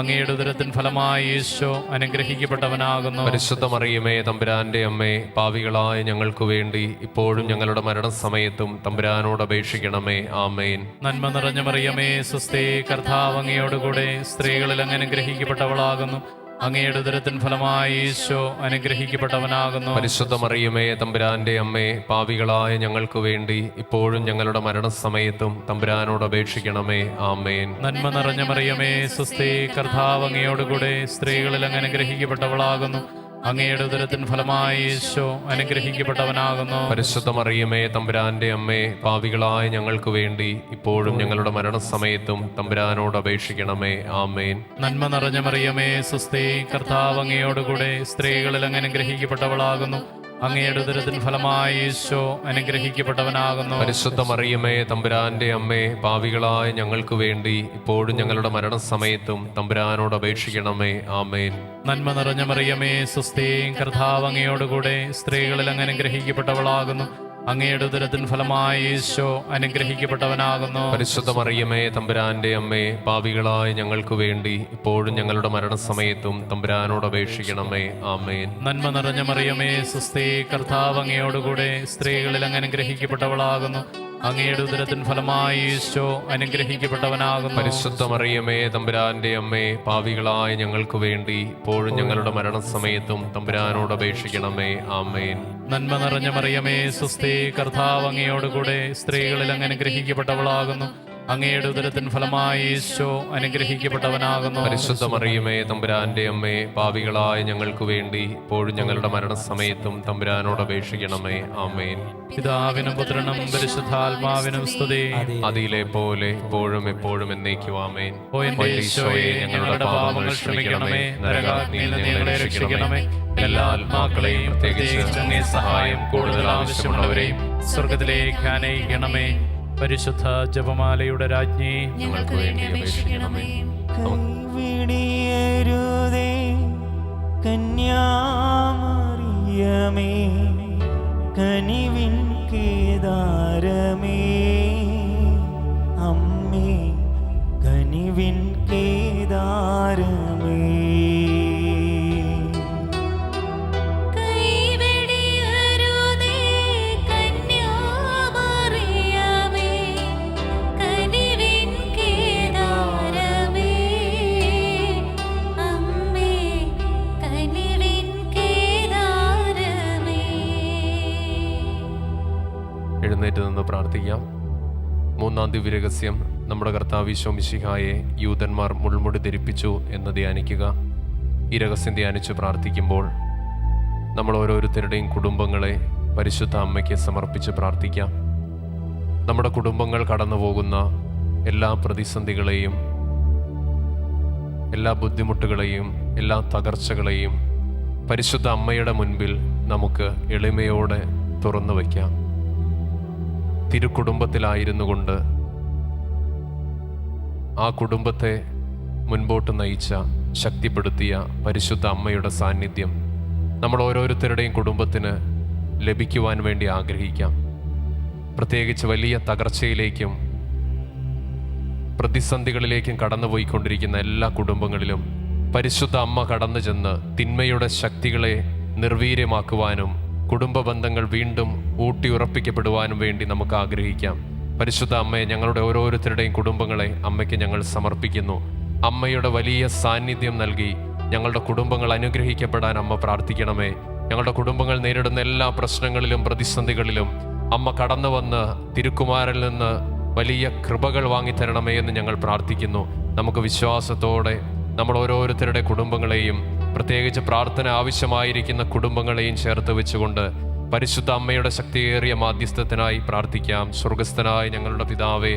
അങ്ങയുടെ ഉദരത്തിൻ ഫലമായി യേശോ അനുഗ്രഹിക്കപ്പെട്ടവനാകുന്നു. പരിശുദ്ധ മറിയമേ, തമ്പുരാന്റെ അമ്മേ, പാവികളായ ഞങ്ങൾക്ക് വേണ്ടി ഇപ്പോഴും ഞങ്ങളുടെ മരണസമയത്തും തമ്പുരാനോട് അപേക്ഷിക്കണമേ. ആമേൻ. നന്മ നിറഞ്ഞ മറിയമേ, സ്വസ്തി, കർത്താവ് അങ്ങയോടുകൂടെ സ്ത്രീകളിൽ അങ്ങ് അനുഗ്രഹിക്കപ്പെട്ടവളാകുന്നു. അങ്ങയുടെ ഉദരത്തിൻ ഫലമായി ഈശോ അനുഗ്രഹിക്കപ്പെട്ടവനാകുന്നു. പരിശുദ്ധ മറിയമേ, തമ്പുരാന്റെ അമ്മേ, പാപികളായ ഞങ്ങൾക്ക് വേണ്ടി ഇപ്പോഴും ഞങ്ങളുടെ മരണസമയത്തും തമ്പുരാനോട് അപേക്ഷിക്കണമേ. ആമേൻ. നന്മ നിറഞ്ഞ മറിയമേ, സ്വസ്തി, കർത്താവ് അങ്ങയോടുകൂടെ സ്ത്രീകളിൽ അങ്ങ് അനുഗ്രഹിക്കപ്പെട്ടവളാകുന്നു. അങ്ങയുടെ ഉദരത്തിൻ ഫലമായി ഈശോ അനുഗ്രഹിക്കപ്പെട്ടവനാകുന്നു. പരിശുദ്ധ മറിയമേ, തമ്പുരാന്റെ അമ്മേ, പാപികളായ ഞങ്ങൾക്ക് വേണ്ടി ഇപ്പോഴും ഞങ്ങളുടെ മരണസമയത്തും തമ്പുരാനോട് അപേക്ഷിക്കണമേ. ആമേൻ. നന്മ നിറഞ്ഞ മറിയമേ, സ്വസ്തി, കർത്താവ് അങ്ങയോടുകൂടെ സ്ത്രീകളിൽ അങ്ങ് അനുഗ്രഹിക്കപ്പെട്ടവളാകുന്നു. അങ്ങയുടെ ഉദരത്തിൻ ഫലമായി ഈശോ അനുഗ്രഹിക്കപ്പെട്ടവനാകുന്നു. പരിശുദ്ധ മറിയമേ, തമ്പുരാന്റെ അമ്മേ, പാപികളായ ഞങ്ങൾക്ക് വേണ്ടി ഇപ്പോഴും ഞങ്ങളുടെ മരണസമയത്തും തമ്പുരാനോട് അപേക്ഷിക്കണമേ. ആമേൻ. നന്മ നിറഞ്ഞ മറിയമേ, സ്വസ്തി, കർത്താവ് അങ്ങയോടുകൂടെ സ്ത്രീകളിൽ അങ്ങ് അനുഗ്രഹിക്കപ്പെട്ടവളാകുന്നു. അങ്ങയുടെ ഉദരത്തിൻ ഫലമായി ഈശോ അനുഗ്രഹിക്കപ്പെട്ടവനാകുന്നു. പരിശുദ്ധ മറിയമേ, തമ്പുരാന്റെ അമ്മേ, പാപികളായ ഞങ്ങൾക്ക് വേണ്ടി ഇപ്പോഴും ഞങ്ങളുടെ മരണസമയത്തും തമ്പുരാനോട് അപേക്ഷിക്കണമേ. ആമേൻ. നന്മ നിറഞ്ഞ മറിയമേ, സ്വസ്തി, കർത്താവ് അങ്ങയോടുകൂടെ സ്ത്രീകളിൽ അങ്ങ് അനുഗ്രഹിക്കപ്പെട്ടവളാകുന്നു. അങ്ങയുടെ ഉദരത്തിൻ ഫലമായി ഈശോ അനുഗ്രഹിക്കപ്പെട്ടവനാകുന്നു. പരിശുദ്ധ മറിയമേ, തമ്പുരാന്റെ അമ്മേ, പാപികളായ ഞങ്ങൾക്ക് വേണ്ടി ഇപ്പോഴും ഞങ്ങളുടെ മരണസമയത്തും തമ്പുരാനോട് അപേക്ഷിക്കണമേ. ആമേൻ. നന്മ നിറഞ്ഞ മറിയമേ, സ്വസ്തി, കർത്താവ് അങ്ങയോടുകൂടെ സ്ത്രീകളിൽ അങ്ങ് അനുഗ്രഹിക്കപ്പെട്ടവളാകുന്നു. അങ്ങയുടെ ഉദരത്തിൻ ഫലമായി ഈശോ അനുഗ്രഹിക്കപ്പെട്ടവനാകുന്നു. പരിശുദ്ധ മറിയമേ, തമ്പുരാന്റെ അമ്മേ, പാപികളായ ഞങ്ങൾക്ക് വേണ്ടി ഇപ്പോഴും ഞങ്ങളുടെ മരണസമയത്തും തമ്പുരാനോട് അപേക്ഷിക്കണമേ. ആമേൻ. പിതാവിനും പുത്രനും പരിശുദ്ധാത്മാവിനും സ്തുതി. അതിലെ പോലെ ഇപ്പോഴും എപ്പോഴും എന്നേക്കും. ആമേൻ. ഓ എന്റെ ഈശോയെ, ഞങ്ങളുടെ പാപങ്ങൾ ക്ഷമിക്കണമേ, നരകാഗ്നിയിൽ നിന്ന് ഞങ്ങളെ രക്ഷിക്കണമേ. എല്ലാ ആത്മാക്കളെയും പ്രത്യേകിച്ച് അങ്ങേ സഹായം കൂടുതൽ ആവശ്യമുള്ളവരെയും സ്വർഗത്തിലേക്ക് ആനയിക്കണമേ. പരിശുദ്ധ ജപമാലയുടെ രാജ്ഞി, ഞങ്ങൾക്ക് വേണ്ടി അപേക്ഷിക്കണമേ. കൈവിടിയരുതേ കന്യാമറിയമേ, കനിവിൻ കേദാരമേ, അമ്മേ കനിവിൻ കേദാരമേ. എഴുന്നേറ്റ് നിന്ന് പ്രാർത്ഥിക്കാം. മൂന്നാം ദിവ്യരഹസ്യം, നമ്മുടെ കർത്താവ് ഈശോ മിശിഹായെ യൂതന്മാർ മുൾമുടി ധരിപ്പിച്ചു എന്ന് ധ്യാനിക്കുക. ഈ രഹസ്യം ധ്യാനിച്ച് പ്രാർത്ഥിക്കുമ്പോൾ നമ്മൾ ഓരോരുത്തരുടെയും കുടുംബങ്ങളെ പരിശുദ്ധ അമ്മയ്ക്ക് സമർപ്പിച്ച് പ്രാർത്ഥിക്കാം. നമ്മുടെ കുടുംബങ്ങൾ കടന്നു പോകുന്ന എല്ലാ പ്രതിസന്ധികളെയും, എല്ലാ ബുദ്ധിമുട്ടുകളെയും, എല്ലാ തകർച്ചകളെയും പരിശുദ്ധ അമ്മയുടെ മുൻപിൽ നമുക്ക് എളിമയോടെ തുറന്നു വയ്ക്കാം. തിരുക്കുടുംബത്തിലായിരുന്നു കൊണ്ട് ആ കുടുംബത്തെ മുൻപോട്ട് നയിച്ച, ശക്തിപ്പെടുത്തിയ പരിശുദ്ധ അമ്മയുടെ സാന്നിധ്യം നമ്മൾ ഓരോരുത്തരുടെയും കുടുംബത്തിന് ലഭിക്കുവാൻ വേണ്ടി ആഗ്രഹിക്കാം. പ്രത്യേകിച്ച് വലിയ തകർച്ചയിലേക്കും പ്രതിസന്ധികളിലേക്കും കടന്നുപോയിക്കൊണ്ടിരിക്കുന്ന എല്ലാ കുടുംബങ്ങളിലും പരിശുദ്ധ അമ്മ കടന്നു ചെന്ന് തിന്മയുടെ ശക്തികളെ നിർവീര്യമാക്കുവാനും കുടുംബ ബന്ധങ്ങൾ വീണ്ടും ഊട്ടിയുറപ്പിക്കപ്പെടുവാനും വേണ്ടി നമുക്ക് ആഗ്രഹിക്കാം. പരിശുദ്ധ അമ്മയെ, ഞങ്ങളുടെ ഓരോരുത്തരുടെയും കുടുംബങ്ങളെ അമ്മയ്ക്ക് ഞങ്ങൾ സമർപ്പിക്കുന്നു. അമ്മയുടെ വലിയ സാന്നിധ്യം നൽകി ഞങ്ങളുടെ കുടുംബങ്ങൾ അനുഗ്രഹിക്കപ്പെടാൻ അമ്മ പ്രാർത്ഥിക്കണമേ. ഞങ്ങളുടെ കുടുംബങ്ങൾ നേരിടുന്ന എല്ലാ പ്രശ്നങ്ങളിലും പ്രതിസന്ധികളിലും അമ്മ കടന്നു വന്ന് തിരുക്കുമാരിൽ നിന്ന് വലിയ കൃപകൾ വാങ്ങിത്തരണമേ എന്ന് ഞങ്ങൾ പ്രാർത്ഥിക്കുന്നു. നമുക്ക് വിശ്വാസത്തോടെ നമ്മൾ ഓരോരുത്തരുടെ കുടുംബങ്ങളെയും, പ്രത്യേകിച്ച് പ്രാർത്ഥന ആവശ്യമായിരിക്കുന്ന കുടുംബങ്ങളെയും ചേർത്ത് വെച്ചുകൊണ്ട് പരിശുദ്ധ അമ്മയുടെ ശക്തിയേറിയ മാധ്യസ്ഥത്തിനായി പ്രാർത്ഥിക്കാം. സ്വർഗസ്ഥനായ ഞങ്ങളുടെ പിതാവേ,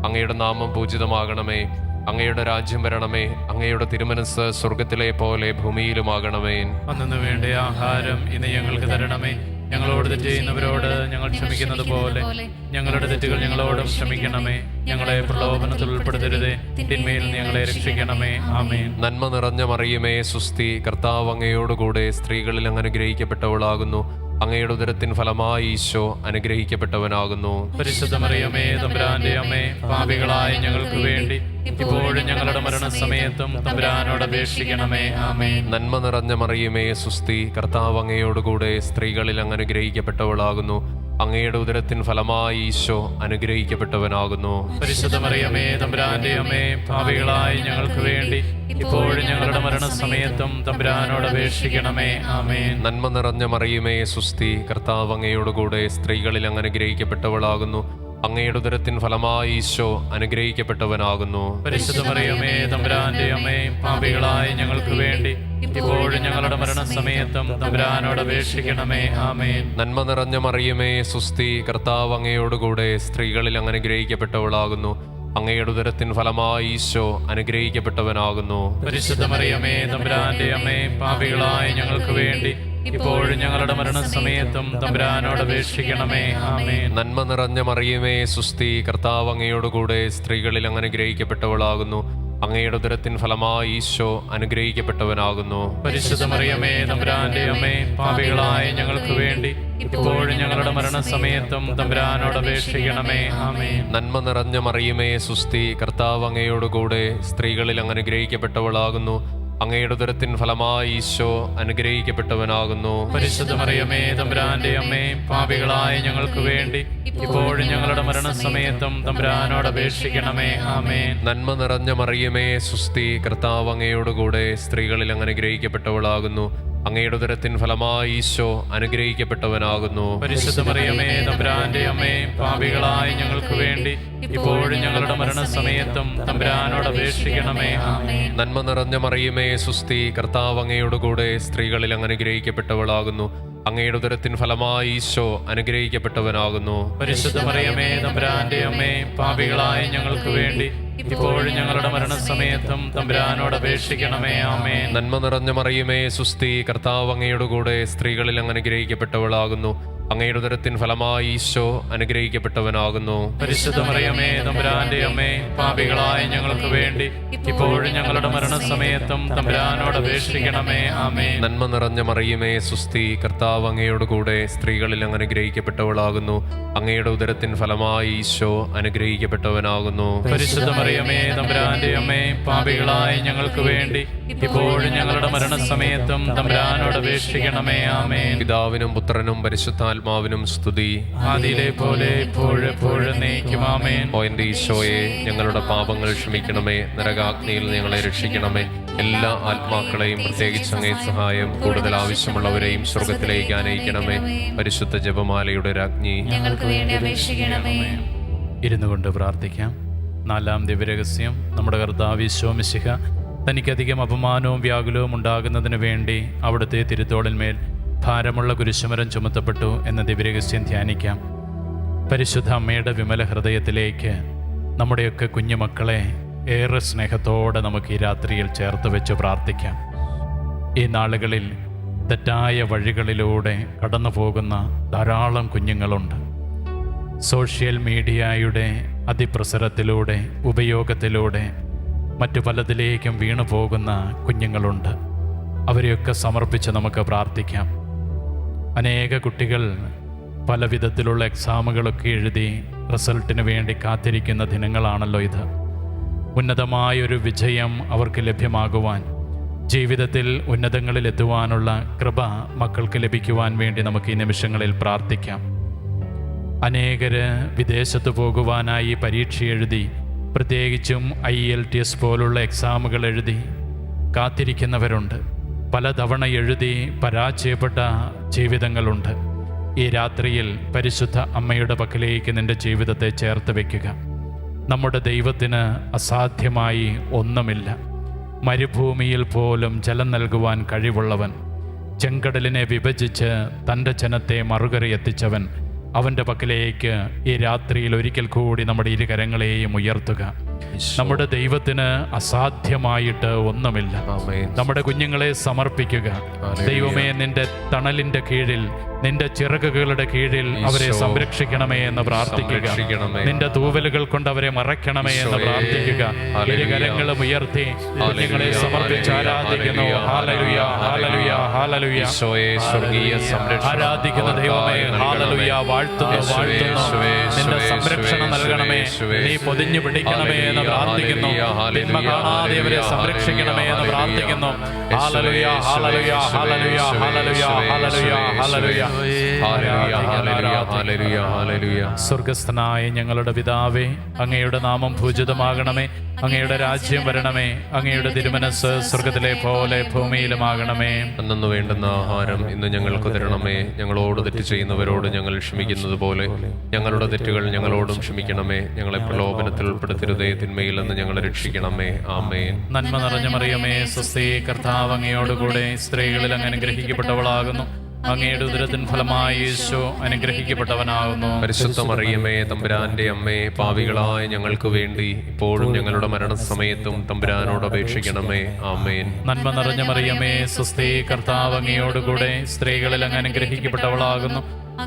അങ്ങയുടെ നാമം പൂജിതമാകണമേ. അങ്ങയുടെ രാജ്യം വരണമേ. അങ്ങയുടെ തിരുമനസ് സ്വർഗത്തിലെ പോലെ ഭൂമിയിലുമാകണമേ. അന്നു വേണ്ട ആഹാരം ഇന്ന് ഞങ്ങൾക്ക് തരണമേ. ഞങ്ങളോട് തെറ്റ് ചെയ്യുന്നവരോട് ഞങ്ങൾ ക്ഷമിക്കുന്നത് പോലെ ഞങ്ങളുടെ തെറ്റുകൾ ഞങ്ങളോടും ക്ഷമിക്കണമേ. ഞങ്ങളെ പ്രലോഭനത്തിൽ ഉൾപ്പെടുത്തരുതേ, തിന്മയിൽ ഞങ്ങളെ രക്ഷിക്കണമേ. ആമേൻ. നന്മ നിറഞ്ഞ മറിയമേ, സുസ്തി, കർത്താവ് അങ്ങയോടുകൂടെ സ്ത്രീകളിൽ അങ്ങ് അനുഗ്രഹിക്കപ്പെട്ടവളാകുന്നു. അങ്ങയുടെ ഉദരത്തിൻ ഫലമായി ഈശോ അനുഗ്രഹിക്കപ്പെട്ടവനാകുന്നു. പരിശുദ്ധ മറിയമേ, തമ്പുരാന്റെ അമ്മേ, പാപികളായ ഞങ്ങൾക്ക് വേണ്ടി ഇപ്പോഴും ഞങ്ങളുടെ മരണസമയത്തും തമ്പുരാനോട് അപേക്ഷിക്കണമേ. ആമേൻ. നന്മ നിറഞ്ഞ മറിയമേ, സുസ്തി, കർത്താവ് അങ്ങയോടുകൂടെ സ്ത്രീകളിൽ അങ്ങ് അനുഗ്രഹിക്കപ്പെട്ടവളാകുന്നു. അങ്ങയുടെ ഉദരത്തിൻ ഫലമായി ഈശോ അനുഗ്രഹിക്കപ്പെട്ടവനാകുന്നു. പരിശുദ്ധ മറിയമേ, തമ്പുരാന്റെ അമ്മേ, പാപികളായ ഞങ്ങൾക്ക് വേണ്ടി ഇപ്പോഴും ഞങ്ങളുടെ മരണസമയത്തും തമ്പുരാനോട് അപേക്ഷിക്കണമേ. ആമേൻ. നന്മ നിറഞ്ഞ മറിയമേ, സുസ്തി, കർത്താവ് അങ്ങയോടുകൂടെ സ്ത്രീകളിൽ അങ്ങ് അനുഗ്രഹിക്കപ്പെട്ടവളാകുന്നു. അങ്ങയുടെ ഉദരത്തിൻ ഫലമായി ഈശോ അനുഗ്രഹിക്കപ്പെട്ടവനാകുന്നു. പരിശുദ്ധ മറിയമേ, തമ്പുരാന്റെ അമ്മേ, പാപികളായ ഞങ്ങൾക്ക് വേണ്ടി ഇപ്പോഴും ഞങ്ങളുടെ മരണസമയത്തും തമ്പുരാനോട് അപേക്ഷിക്കണമേ. ആമേൻ. നന്മ നിറഞ്ഞ മറിയമേ, സുസ്തി, കർത്താവ് അങ്ങയോടുകൂടെ സ്ത്രീകളിൽ അങ്ങ് അനുഗ്രഹിക്കപ്പെട്ടവളാകുന്നു. അങ്ങയുടെ ഉദരത്തിൻ ഫലമായി ഈശോ അനുഗ്രഹിക്കപ്പെട്ടവനാകുന്നു. പരിശുദ്ധ മറിയമേ, തമ്പുരാന്റെ അമ്മേ, പാപികളായ ഞങ്ങൾക്ക് വേണ്ടി ഇപ്പോഴും ഞങ്ങളുടെ മരണസമയത്തും തമ്പുരാനോട് അപേക്ഷിക്കണമേ. ആമേൻ. നന്മ നിറഞ്ഞ മറിയമേ, സുസ്തി, കർത്താവ് അങ്ങയോടുകൂടെ സ്ത്രീകളിൽ അങ്ങ് അനുഗ്രഹിക്കപ്പെട്ടവളാകുന്നു. അങ്ങയുടെ ഉദരത്തിൻ ഫലമായി ഈശോ അനുഗ്രഹിക്കപ്പെട്ടവനാകുന്നു. പരിശുദ്ധ മറിയമേ, തമ്പുരാന്റെ അമ്മേ, പാപികളായ ഞങ്ങൾക്ക് വേണ്ടി ഇപ്പോഴും ഞങ്ങളുടെ മരണസമയത്തും തമ്പുരാനോട് അപേക്ഷിക്കണമേ. ആമേൻ. നന്മ നിറഞ്ഞ മറിയമേ, സുസ്തി, കർത്താവ് അങ്ങയോടുകൂടെ സ്ത്രീകളിൽ അങ്ങ് അനുഗ്രഹിക്കപ്പെട്ടവളാകുന്നു. അങ്ങയുടെ ഉദരത്തിൻ ഫലമായി ഈശോ അനുഗ്രഹിക്കപ്പെട്ടവനാകുന്നു. പരിശുദ്ധ മറിയമേ, തമ്പുരാന്റെ അമ്മേ, പാപികളായ ഞങ്ങൾക്ക് വേണ്ടി ഇപ്പോഴും ഞങ്ങളുടെ മരണസമയത്തും തമ്പുരാനോട് അപേക്ഷിക്കണമേ. ആമേൻ. നന്മ നിറഞ്ഞ മറിയമേ, സുസ്തി, കർത്താവ് അങ്ങയോടുകൂടെ സ്ത്രീകളിൽ അങ്ങ് അനുഗ്രഹിക്കപ്പെട്ടവളാകുന്നു. അങ്ങയുടെ ഉദരത്തിൻ ഫലമായി ഈശോ അനുഗ്രഹിക്കപ്പെട്ടവനാകുന്നു. പരിശുദ്ധ മറിയമേ, തമ്പുരാന്റെ അമ്മേ, പാപികളായ ഞങ്ങൾക്ക് വേണ്ടി ഇപ്പോഴും ഞങ്ങളുടെ മരണസമയത്തും തമ്പുരാനോട് അപേക്ഷിക്കണമേ. ആമേൻ. നന്മ നിറഞ്ഞ മറിയമേ, സുസ്തി, കർത്താവ് അങ്ങയോടുകൂടെ സ്ത്രീകളിൽ അങ്ങ് അനുഗ്രഹിക്കപ്പെട്ടവളാകുന്നു. അങ്ങയുടെ ഉദരത്തിൻ ഫലമായി ഈശോ അനുഗ്രഹിക്കപ്പെട്ടവനാകുന്നു. പരിശുദ്ധ മറിയമേ, തമ്പുരാന്റെ അമ്മേ, പാപികളായ ഞങ്ങൾക്ക് വേണ്ടി ഇപ്പോഴും ഞങ്ങളുടെ മരണസമയത്തും തമ്പുരാനോട് അപേക്ഷിക്കണമേ. ആമേൻ. നന്മ നിറഞ്ഞ മറിയമേ, സുസ്തി, കർത്താവ് അങ്ങയോടുകൂടെ സ്ത്രീകളിൽ അങ്ങ് അനുഗ്രഹിക്കപ്പെട്ടവളാകുന്നു. അങ്ങയുടെ ഉദരത്തിൻ ഫലമായി ഈശോ അനുഗ്രഹിക്കപ്പെട്ടവനാകുന്നു. പരിശുദ്ധ മറിയമേ, തമ്പുരാന്റെ അമ്മേ, പാപികളായ ഞങ്ങൾക്ക് വേണ്ടി ഇപ്പോഴും ഞങ്ങളുടെ മരണസമയത്തും തമ്പുരാനോട് അപേക്ഷിക്കണമേ. ആമേൻ. നന്മ നിറഞ്ഞ മറിയമേ, സുസ്തി, കർത്താവ് അങ്ങയോടുകൂടെ സ്ത്രീകളിൽ അങ്ങ് അനുഗ്രഹിക്കപ്പെട്ടവളാകുന്നു. അങ്ങയുടെ ഉദരത്തിൻ ഫലമായി ഈശോ അനുഗ്രഹിക്കപ്പെട്ടവനാകുന്നു. പരിശുദ്ധ മറിയമേ, തമ്പുരാന്റെ അമ്മേ, പാപികളായ ഞങ്ങൾക്ക് വേണ്ടി ഇപ്പോഴും ഞങ്ങളുടെ മരണസമയത്തും തമ്പുരാനോട് അപേക്ഷിക്കണമേ. ആമേൻ. പിതാവിനും പുത്രനും പരിശുദ്ധാത്മാവിനും സ്തുതി. ആദിയിലെ പോലെ ഇപ്പോഴും എപ്പോഴും എന്നേക്കും. ആമേൻ. ഓ എന്റെ ഈശോയെ, ഞങ്ങളുടെ പാപങ്ങൾ ക്ഷമിക്കണമേ. നരകാഗ്നിയിൽ ഞങ്ങളെ രക്ഷിക്കണമേ. എല്ലാ ആത്മാക്കളെയും, പ്രത്യേകിച്ച് അങ്ങേ സഹായം കൂടുതൽ ആവശ്യമുള്ളവരെയും സ്വർഗത്തിലേക്ക് ആനയിക്കണമേ. പരിശുദ്ധ ജപമാലയുടെ രാജ്ഞി, ഞങ്ങൾക്ക് വേണ്ടി അപേക്ഷിക്കണമേ. ഇരുന്നു കൊണ്ട് പ്രാർത്ഥിക്കാം. നാലാം ദിവ്യരഹസ്യം. നമ്മുടെ കർത്താവ് ഈശോ മിശിഹ തനിക്കധികം അപമാനവും വ്യാകുലവും ഉണ്ടാകുന്നതിന് വേണ്ടി അവിടുത്തെ തിരുത്തോളിന്മേൽ ഭാരമുള്ള കുരിശുമരം ചുമത്തപ്പെട്ടു എന്ന ദിവ്യരഹസ്യം ധ്യാനിക്കാം. പരിശുദ്ധ അമ്മയുടെ വിമല ഹൃദയത്തിലേക്ക് നമ്മുടെയൊക്കെ കുഞ്ഞുമക്കളെ ഏറെ സ്നേഹത്തോടെ നമുക്ക് ഈ രാത്രിയിൽ ചേർത്ത് വെച്ച് പ്രാർത്ഥിക്കാം. ഈ നാളുകളിൽ തെറ്റായ വഴികളിലൂടെ കടന്നു പോകുന്ന ധാരാളം കുഞ്ഞുങ്ങളുണ്ട്. സോഷ്യൽ മീഡിയയുടെ അതിപ്രസരത്തിലൂടെ, ഉപയോഗത്തിലൂടെ മറ്റു പലതിലേക്കും വീണു പോകുന്ന കുഞ്ഞുങ്ങളുണ്ട്. അവരെയൊക്കെ സമർപ്പിച്ച് നമുക്ക് പ്രാർത്ഥിക്കാം. അനേക കുട്ടികൾ പല വിധത്തിലുള്ള എക്സാമുകളൊക്കെ എഴുതി റിസൾട്ടിന് വേണ്ടി കാത്തിരിക്കുന്ന ദിനങ്ങളാണല്ലോ ഇത്. ഉന്നതമായൊരു വിജയം അവർക്ക് ലഭ്യമാകുവാൻ, ജീവിതത്തിൽ ഉന്നതങ്ങളിലെത്തുവാനുള്ള കൃപ മക്കൾക്ക് ലഭിക്കുവാൻ വേണ്ടി നമുക്ക് ഈ നിമിഷങ്ങളിൽ പ്രാർത്ഥിക്കാം. അനേകര് വിദേശത്ത് പോകുവാനായി പരീക്ഷ എഴുതി, പ്രത്യേകിച്ചും IELTS പോലുള്ള എക്സാമുകൾ എഴുതി കാത്തിരിക്കുന്നവരുണ്ട്. പലതവണ എഴുതി പരാജയപ്പെട്ട ജീവിതങ്ങളുണ്ട്. ഈ രാത്രിയിൽ പരിശുദ്ധ അമ്മയുടെ പക്കലേക്ക് നിൻ്റെ ജീവിതത്തെ ചേർത്ത് വയ്ക്കുക. നമ്മുടെ ദൈവത്തിന് അസാധ്യമായി ഒന്നുമില്ല. മരുഭൂമിയിൽ പോലും ജലം നൽകുവാൻ കഴിവുള്ളവൻ, ചെങ്കടലിനെ വിഭജിച്ച് തൻ്റെ ജനത്തെ മറുകരയെത്തിച്ചവൻ, അവൻ്റെ പക്കലേക്ക് ഈ രാത്രിയിൽ ഒരിക്കൽ കൂടി നമ്മുടെ ഇരുകരങ്ങളെയും ഉയർത്തുക. നമ്മുടെ ദൈവത്തിന് അസാധ്യമായിട്ട് ഒന്നുമില്ല. നമ്മുടെ കുഞ്ഞുങ്ങളെ സമർപ്പിക്കുക. ദൈവമേ, നിന്റെ തണലിൻ്റെ കീഴിൽ, നിന്റെ ചിറകുകളുടെ കീഴിൽ അവരെ സംരക്ഷിക്കണമേ എന്ന് പ്രാർത്ഥിക്കുക. നിന്റെ തൂവലുകൾ കൊണ്ട് അവരെ മറയ്ക്കണമേ എന്ന് പ്രാർത്ഥിക്കുക. ഇരുകരങ്ങളും ഉയർത്തി കുഞ്ഞുങ്ങളെ സമർപ്പിച്ച് ആരാധിക്കുന്നു. Hallelujah, hallelujah, hallelujah. ആരാധിക്കുന്ന ദൈവമേ, ഹല്ലേലൂയ. വാഴ്ത്തുന്നു, വാഴ്ത്തുന്നു. നിന്റെ സംരക്ഷണം നൽകണമേ, നീ പൊതിഞ്ഞു പിടിക്കണമേ എന്ന് പ്രാർത്ഥിക്കുന്നു. തിന്മ കാണാതെ അവരെ സംരക്ഷിക്കണമേ എന്ന് പ്രാർത്ഥിക്കുന്നു. Hallelujah, hallelujah, hallelujah, hallelujah, hallelujah, hallelujah. സ്വർഗസ്ഥനായ ഞങ്ങളുടെ പിതാവേ, അങ്ങയുടെ നാമം പൂജിതമാകണമേ, അങ്ങയുടെ രാജ്യം വരണമേ, അങ്ങയുടെ തിരുമനസ് സ്വർഗത്തിലെ പോലെ ഭൂമിയിലുമാകണമേ. അന്നു വേണ്ടുന്ന ആഹാരം ഇന്ന് ഞങ്ങൾക്ക് തരണമേ. ഞങ്ങളോട് തെറ്റ് ചെയ്യുന്നവരോട് ഞങ്ങൾ ക്ഷമിക്കുന്നത് പോലെ ഞങ്ങളുടെ തെറ്റുകൾ ഞങ്ങളോടും ക്ഷമിക്കണമേ. ഞങ്ങളെ പ്രലോഭനത്തിൽ ഉൾപ്പെടുത്തരുതേ, തിന്മയിൽ നിന്ന് ഞങ്ങളെ രക്ഷിക്കണമേ. ആമേൻ. നന്മ നിറഞ്ഞ മറിയമേ, സ്വസ്തി, കർത്താവ് അങ്ങയോടുകൂടെ സ്ത്രീകളിൽ അങ്ങ് അനുഗ്രഹിക്കപ്പെട്ടവളാകുന്നു. അങ്ങയുടെ ഉദരത്തിൻ ഫലമായി യേശു അനുഗ്രഹിക്കപ്പെട്ടവനാകുന്നു. പരിശുദ്ധ മറിയമേ, തമ്പുരാന്റെ അമ്മേ, പാപികളായ ഞങ്ങൾക്ക് വേണ്ടി ഇപ്പോഴും ഞങ്ങളുടെ മരണസമയത്തും തമ്പുരാനോട് അപേക്ഷിക്കണമേ. ആമേൻ. നന്മ നിറഞ്ഞ മറിയമേ, സ്വസ്തി, കർത്താവ് അങ്ങയോടുകൂടെ സ്ത്രീകളിൽ അങ്ങ് അനുഗ്രഹിക്കപ്പെട്ടവളാകുന്നു.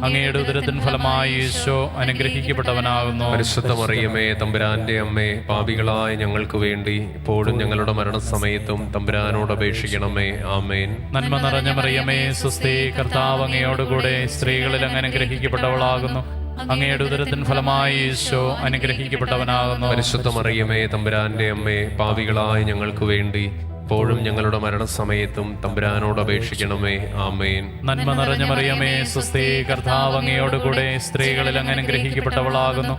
അങ്ങയുടെ ഉദരത്തിൻ ഫലമായി യേശു അനുഗ്രഹിക്കപ്പെട്ടവനാകുന്നു. പരിശുദ്ധ മറിയമേ, തമ്പുരാന്റെ അമ്മേ, പാപികളായ ഞങ്ങൾക്ക് വേണ്ടി ഇപ്പോഴും ഞങ്ങളുടെ മരണസമയത്തും തമ്പുരാനോട് അപേക്ഷിക്കണമേ. ആമേൻ. നന്മ നിറഞ്ഞ മറിയമേ, സ്വസ്തി, കർത്താവ് അങ്ങയോടുകൂടെ സ്ത്രീകളിൽ അങ്ങ് അനുഗ്രഹിക്കപ്പെട്ടവളാകുന്നു. അങ്ങയുടെ ഉദരത്തിൻ ഫലമായി യേശു അനുഗ്രഹിക്കപ്പെട്ടവനാകുന്നു. പരിശുദ്ധ മറിയമേ, തമ്പുരാന്റെ അമ്മേ, പാപികളായ ഞങ്ങൾക്ക് വേണ്ടി ഇപ്പോഴും ഞങ്ങളുടെ മരണസമയത്തും തമ്പുരാനോട് അപേക്ഷിക്കണമേ. ആമേൻ. നന്മ നിറഞ്ഞ മറിയമേ, സ്വസ്തി, കർത്താവ് അങ്ങയോടുകൂടെ സ്ത്രീകളിൽ അങ്ങ് അനുഗ്രഹിക്കപ്പെട്ടവളാകുന്നു.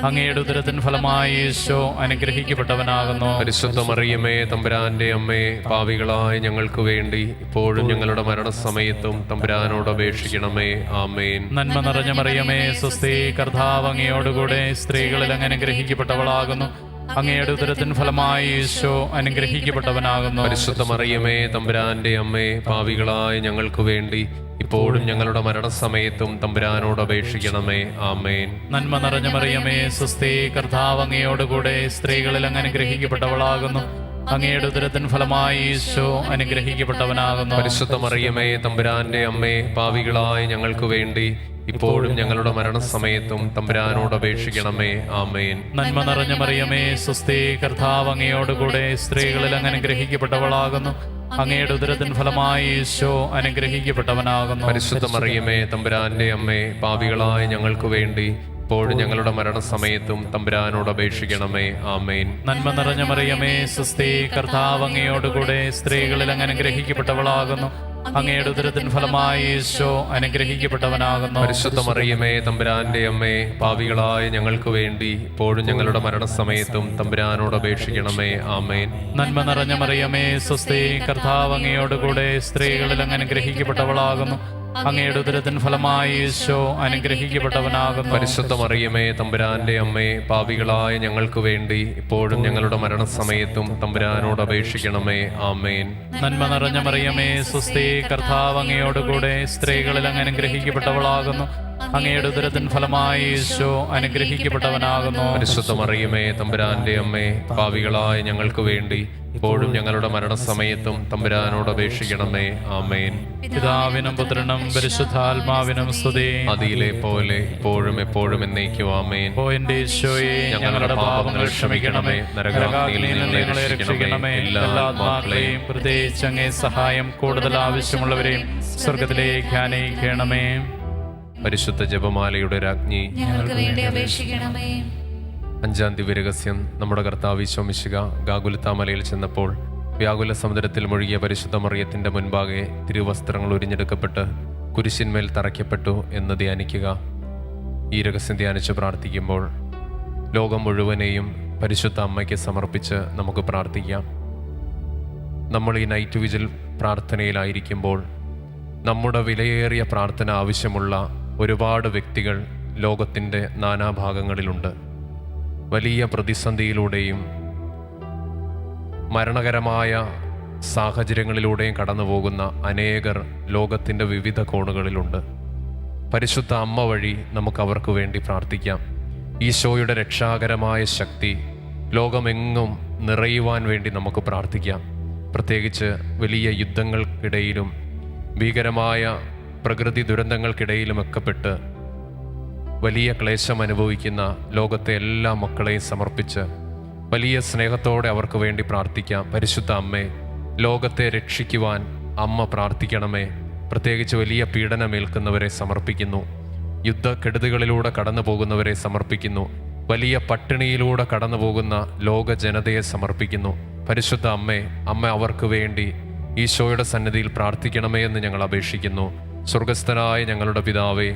അങ്ങയുടെ ഉദരത്തിൻ ഫലമായി യേശു അനുഗ്രഹിക്കപ്പെട്ടവനാകുന്നു. പരിശുദ്ധ മറിയമേ, തമ്പുരാന്റെ അമ്മേ, പാപികളായ ഞങ്ങൾക്ക് വേണ്ടി ഇപ്പോഴും ഞങ്ങളുടെ മരണസമയത്തും തമ്പുരാനോട് അപേക്ഷിക്കണമേ. ആമേൻ. നന്മ നിറഞ്ഞ മറിയമേ, സ്വസ്തി, കർത്താവ് അങ്ങയോടുകൂടെ സ്ത്രീകളിൽ അങ്ങ് അനുഗ്രഹിക്കപ്പെട്ടവളാകുന്നു. അങ്ങയുടെ ഉദരത്തിൻ ഫലമായി യേശു അനുഗ്രഹിക്കപ്പെട്ടവനാകുന്നു. പരിശുദ്ധ മറിയമേ, തമ്പുരാന്റെ അമ്മേ, പാപികളായ ഞങ്ങൾക്ക് വേണ്ടി ഇപ്പോഴും ഞങ്ങളുടെ മരണസമയത്തും തമ്പുരാനോട് അപേക്ഷിക്കണമേ. ആമേൻ. നന്മ നിറഞ്ഞ മറിയമേ, സ്വസ്തി, കർത്താവ് അങ്ങയോടുകൂടെ സ്ത്രീകളിൽ അങ്ങ് അനുഗ്രഹിക്കപ്പെട്ടവളാകുന്നു. അങ്ങയുടെ ഉദരത്തിൻ ഫലമായി യേശു അനുഗ്രഹിക്കപ്പെട്ടവനാകുന്നു. പരിശുദ്ധ മറിയമേ, തമ്പുരാന്റെ അമ്മേ, പാപികളായ ഞങ്ങൾക്ക് വേണ്ടി ഇപ്പോഴും ഞങ്ങളുടെ മരണസമയത്തും തമ്പുരാനോട് അപേക്ഷിക്കണമേ. ആമേൻ. നന്മ നിറഞ്ഞ മറിയമേ, സ്വസ്തി, കർത്താവ് അങ്ങയോടുകൂടെ സ്ത്രീകളിൽ അങ്ങ് അനുഗ്രഹിക്കപ്പെട്ടവളാകുന്നു. അങ്ങയുടെ ഉദരത്തിൻ ഫലമായി യേശു അനുഗ്രഹിക്കപ്പെട്ടവനാകുന്നു. പരിശുദ്ധ മറിയമേ, തമ്പുരാന്റെ അമ്മേ, പാപികളായ ഞങ്ങൾക്ക് വേണ്ടി ഇപ്പോഴും ഞങ്ങളുടെ മരണസമയത്തും തമ്പുരാനോട് അപേക്ഷിക്കണമേ. ആമേൻ. നന്മ നിറഞ്ഞ മറിയമേ, സ്വസ്തി, കർത്താവ് അങ്ങയോടുകൂടെ സ്ത്രീകളിൽ അങ്ങ് അനുഗ്രഹിക്കപ്പെട്ടവളാകുന്നു. അങ്ങയുടെ ഉദരത്തിൻ ഫലമായി യേശു അനുഗ്രഹിക്കപ്പെട്ടവനാകുന്നു. പരിശുദ്ധ മറിയമേ, തമ്പുരാന്റെ അമ്മേ, പാപികളായ ഞങ്ങൾക്ക് വേണ്ടി ഇപ്പോഴും ഞങ്ങളുടെ മരണസമയത്തും തമ്പുരാനോട് അപേക്ഷിക്കണമേ. ആമേൻ. നന്മ നിറഞ്ഞ മറിയമേ, സ്വസ്തി, കർത്താവ് അങ്ങയോടുകൂടെ സ്ത്രീകളിൽ അങ്ങ് അനുഗ്രഹിക്കപ്പെട്ടവളാകുന്നു. അങ്ങയുടെ ഉദരത്തിൻ ഫലമായി യേശു അനുഗ്രഹിക്കപ്പെട്ടവനാകുന്നു. പരിശുദ്ധ മറിയമേ, തമ്പുരാന്റെ അമ്മേ, പാപികളായ ഞങ്ങൾക്ക് വേണ്ടി ഇപ്പോഴും ഞങ്ങളുടെ മരണസമയത്തും തമ്പുരാനോട് അപേക്ഷിക്കണമേ. ആമേൻ. നന്മ നിറഞ്ഞ മറിയമേ, സ്വസ്തി, കർത്താവ് അങ്ങയോടുകൂടെ സ്ത്രീകളിൽ അങ്ങ് അനുഗ്രഹിക്കപ്പെട്ടവളാകുന്നു. അങ്ങയുടെ ഉദരത്തിൻ ഫലമായി യേശു അനുഗ്രഹിക്കപ്പെട്ടവനാകുന്നു. പരിശുദ്ധ മറിയമേ, തമ്പുരാന്റെ അമ്മേ, പാപികളായ ഞങ്ങൾക്ക് വേണ്ടി ഇപ്പോഴും ഞങ്ങളുടെ മരണസമയത്തും തമ്പുരാനോട് അപേക്ഷിക്കണമേ. ആമേൻ. പിതാവിനും പുത്രനും പരിശുദ്ധാത്മാവിനും സ്തുതി. അതിലെ പോലെ ഇപ്പോഴും എപ്പോഴും എന്നേക്കും. ആമേൻ. ഓ എന്റെ ഈശോയെ, ഞങ്ങളുടെ പാപങ്ങൾ ക്ഷമിക്കണമേ, നരകാഗ്നിയിൽ നിന്ന് ഞങ്ങളെ രക്ഷിക്കണമേ. എല്ലാ ആത്മാക്കളെയും പ്രത്യേകിച്ച് അങ്ങേ സഹായം കൂടുതൽ ആവശ്യമുള്ളവരെയും സ്വർഗത്തിലേക്ക് ആനയിക്കണമേ. പരിശുദ്ധ ജപമാലയുടെ രാജ്ഞി, ഞങ്ങൾക്ക് വേണ്ടി അപേക്ഷിക്കണമേ. അഞ്ചാം ദിവ്യരഹസ്യം. നമ്മുടെ കർത്താവ് ഈശോ മിശിഹ ഗാഗുൽത്താ മലയിൽ ചെന്നപ്പോൾ വ്യാകുല സമുദ്രത്തിൽ മുഴുകിയ പരിശുദ്ധ മറിയത്തിൻ്റെ മുൻപാകെ തിരുവസ്ത്രങ്ങൾ ഉരിഞ്ഞെടുക്കപ്പെട്ട് കുരിശിന്മേൽ തറയ്ക്കപ്പെട്ടു എന്ന് ധ്യാനിക്കുക. ഈ രഹസ്യം ധ്യാനിച്ച് പ്രാർത്ഥിക്കുമ്പോൾ ലോകം മുഴുവനെയും പരിശുദ്ധ അമ്മയ്ക്ക് സമർപ്പിച്ച് നമുക്ക് പ്രാർത്ഥിക്കാം. നമ്മൾ ഈ നൈറ്റ് വിജിൽ പ്രാർത്ഥനയിലായിരിക്കുമ്പോൾ നമ്മുടെ വിലയേറിയ പ്രാർത്ഥന ആവശ്യമുള്ള ഒരുപാട് വ്യക്തികൾ ലോകത്തിൻ്റെ നാനാഭാഗങ്ങളിലുണ്ട്. വലിയ പ്രതിസന്ധിയിലൂടെയും മരണകരമായ സാഹചര്യങ്ങളിലൂടെയും കടന്നു പോകുന്ന അനേകർ ലോകത്തിൻ്റെ വിവിധ കോണുകളിലുണ്ട്. പരിശുദ്ധ അമ്മ വഴി നമുക്ക് അവർക്ക് വേണ്ടി പ്രാർത്ഥിക്കാം. ഈശോയുടെ രക്ഷാകരമായ ശക്തി ലോകമെങ്ങും നിറയുവാൻ വേണ്ടി നമുക്ക് പ്രാർത്ഥിക്കാം. പ്രത്യേകിച്ച് വലിയ യുദ്ധങ്ങൾക്കിടയിലും ഭീകരമായ പ്രകൃതി ദുരന്തങ്ങൾക്കിടയിലുമൊക്കെ പെട്ട് വലിയ ക്ലേശം അനുഭവിക്കുന്ന ലോകത്തെ എല്ലാ മക്കളെയും സമർപ്പിച്ച് വലിയ സ്നേഹത്തോടെ അവർക്ക് വേണ്ടി പ്രാർത്ഥിക്കാം. പരിശുദ്ധ അമ്മേ, ലോകത്തെ രക്ഷിക്കുവാൻ അമ്മ പ്രാർത്ഥിക്കണമേ. പ്രത്യേകിച്ച് വലിയ പീഡനമേൽക്കുന്നവരെ സമർപ്പിക്കുന്നു. യുദ്ധക്കെടുതികളിലൂടെ കടന്നു പോകുന്നവരെ സമർപ്പിക്കുന്നു. വലിയ പട്ടിണിയിലൂടെ കടന്നു പോകുന്ന ലോക ജനതയെ സമർപ്പിക്കുന്നു. പരിശുദ്ധ അമ്മേ, അമ്മ അവർക്ക് വേണ്ടി ഈശോയുടെ സന്നിധിയിൽ പ്രാർത്ഥിക്കണമേ എന്ന് ഞങ്ങൾ അപേക്ഷിക്കുന്നു. സ്വർഗസ്ഥനായ ഞങ്ങളുടെ പിതാവേ,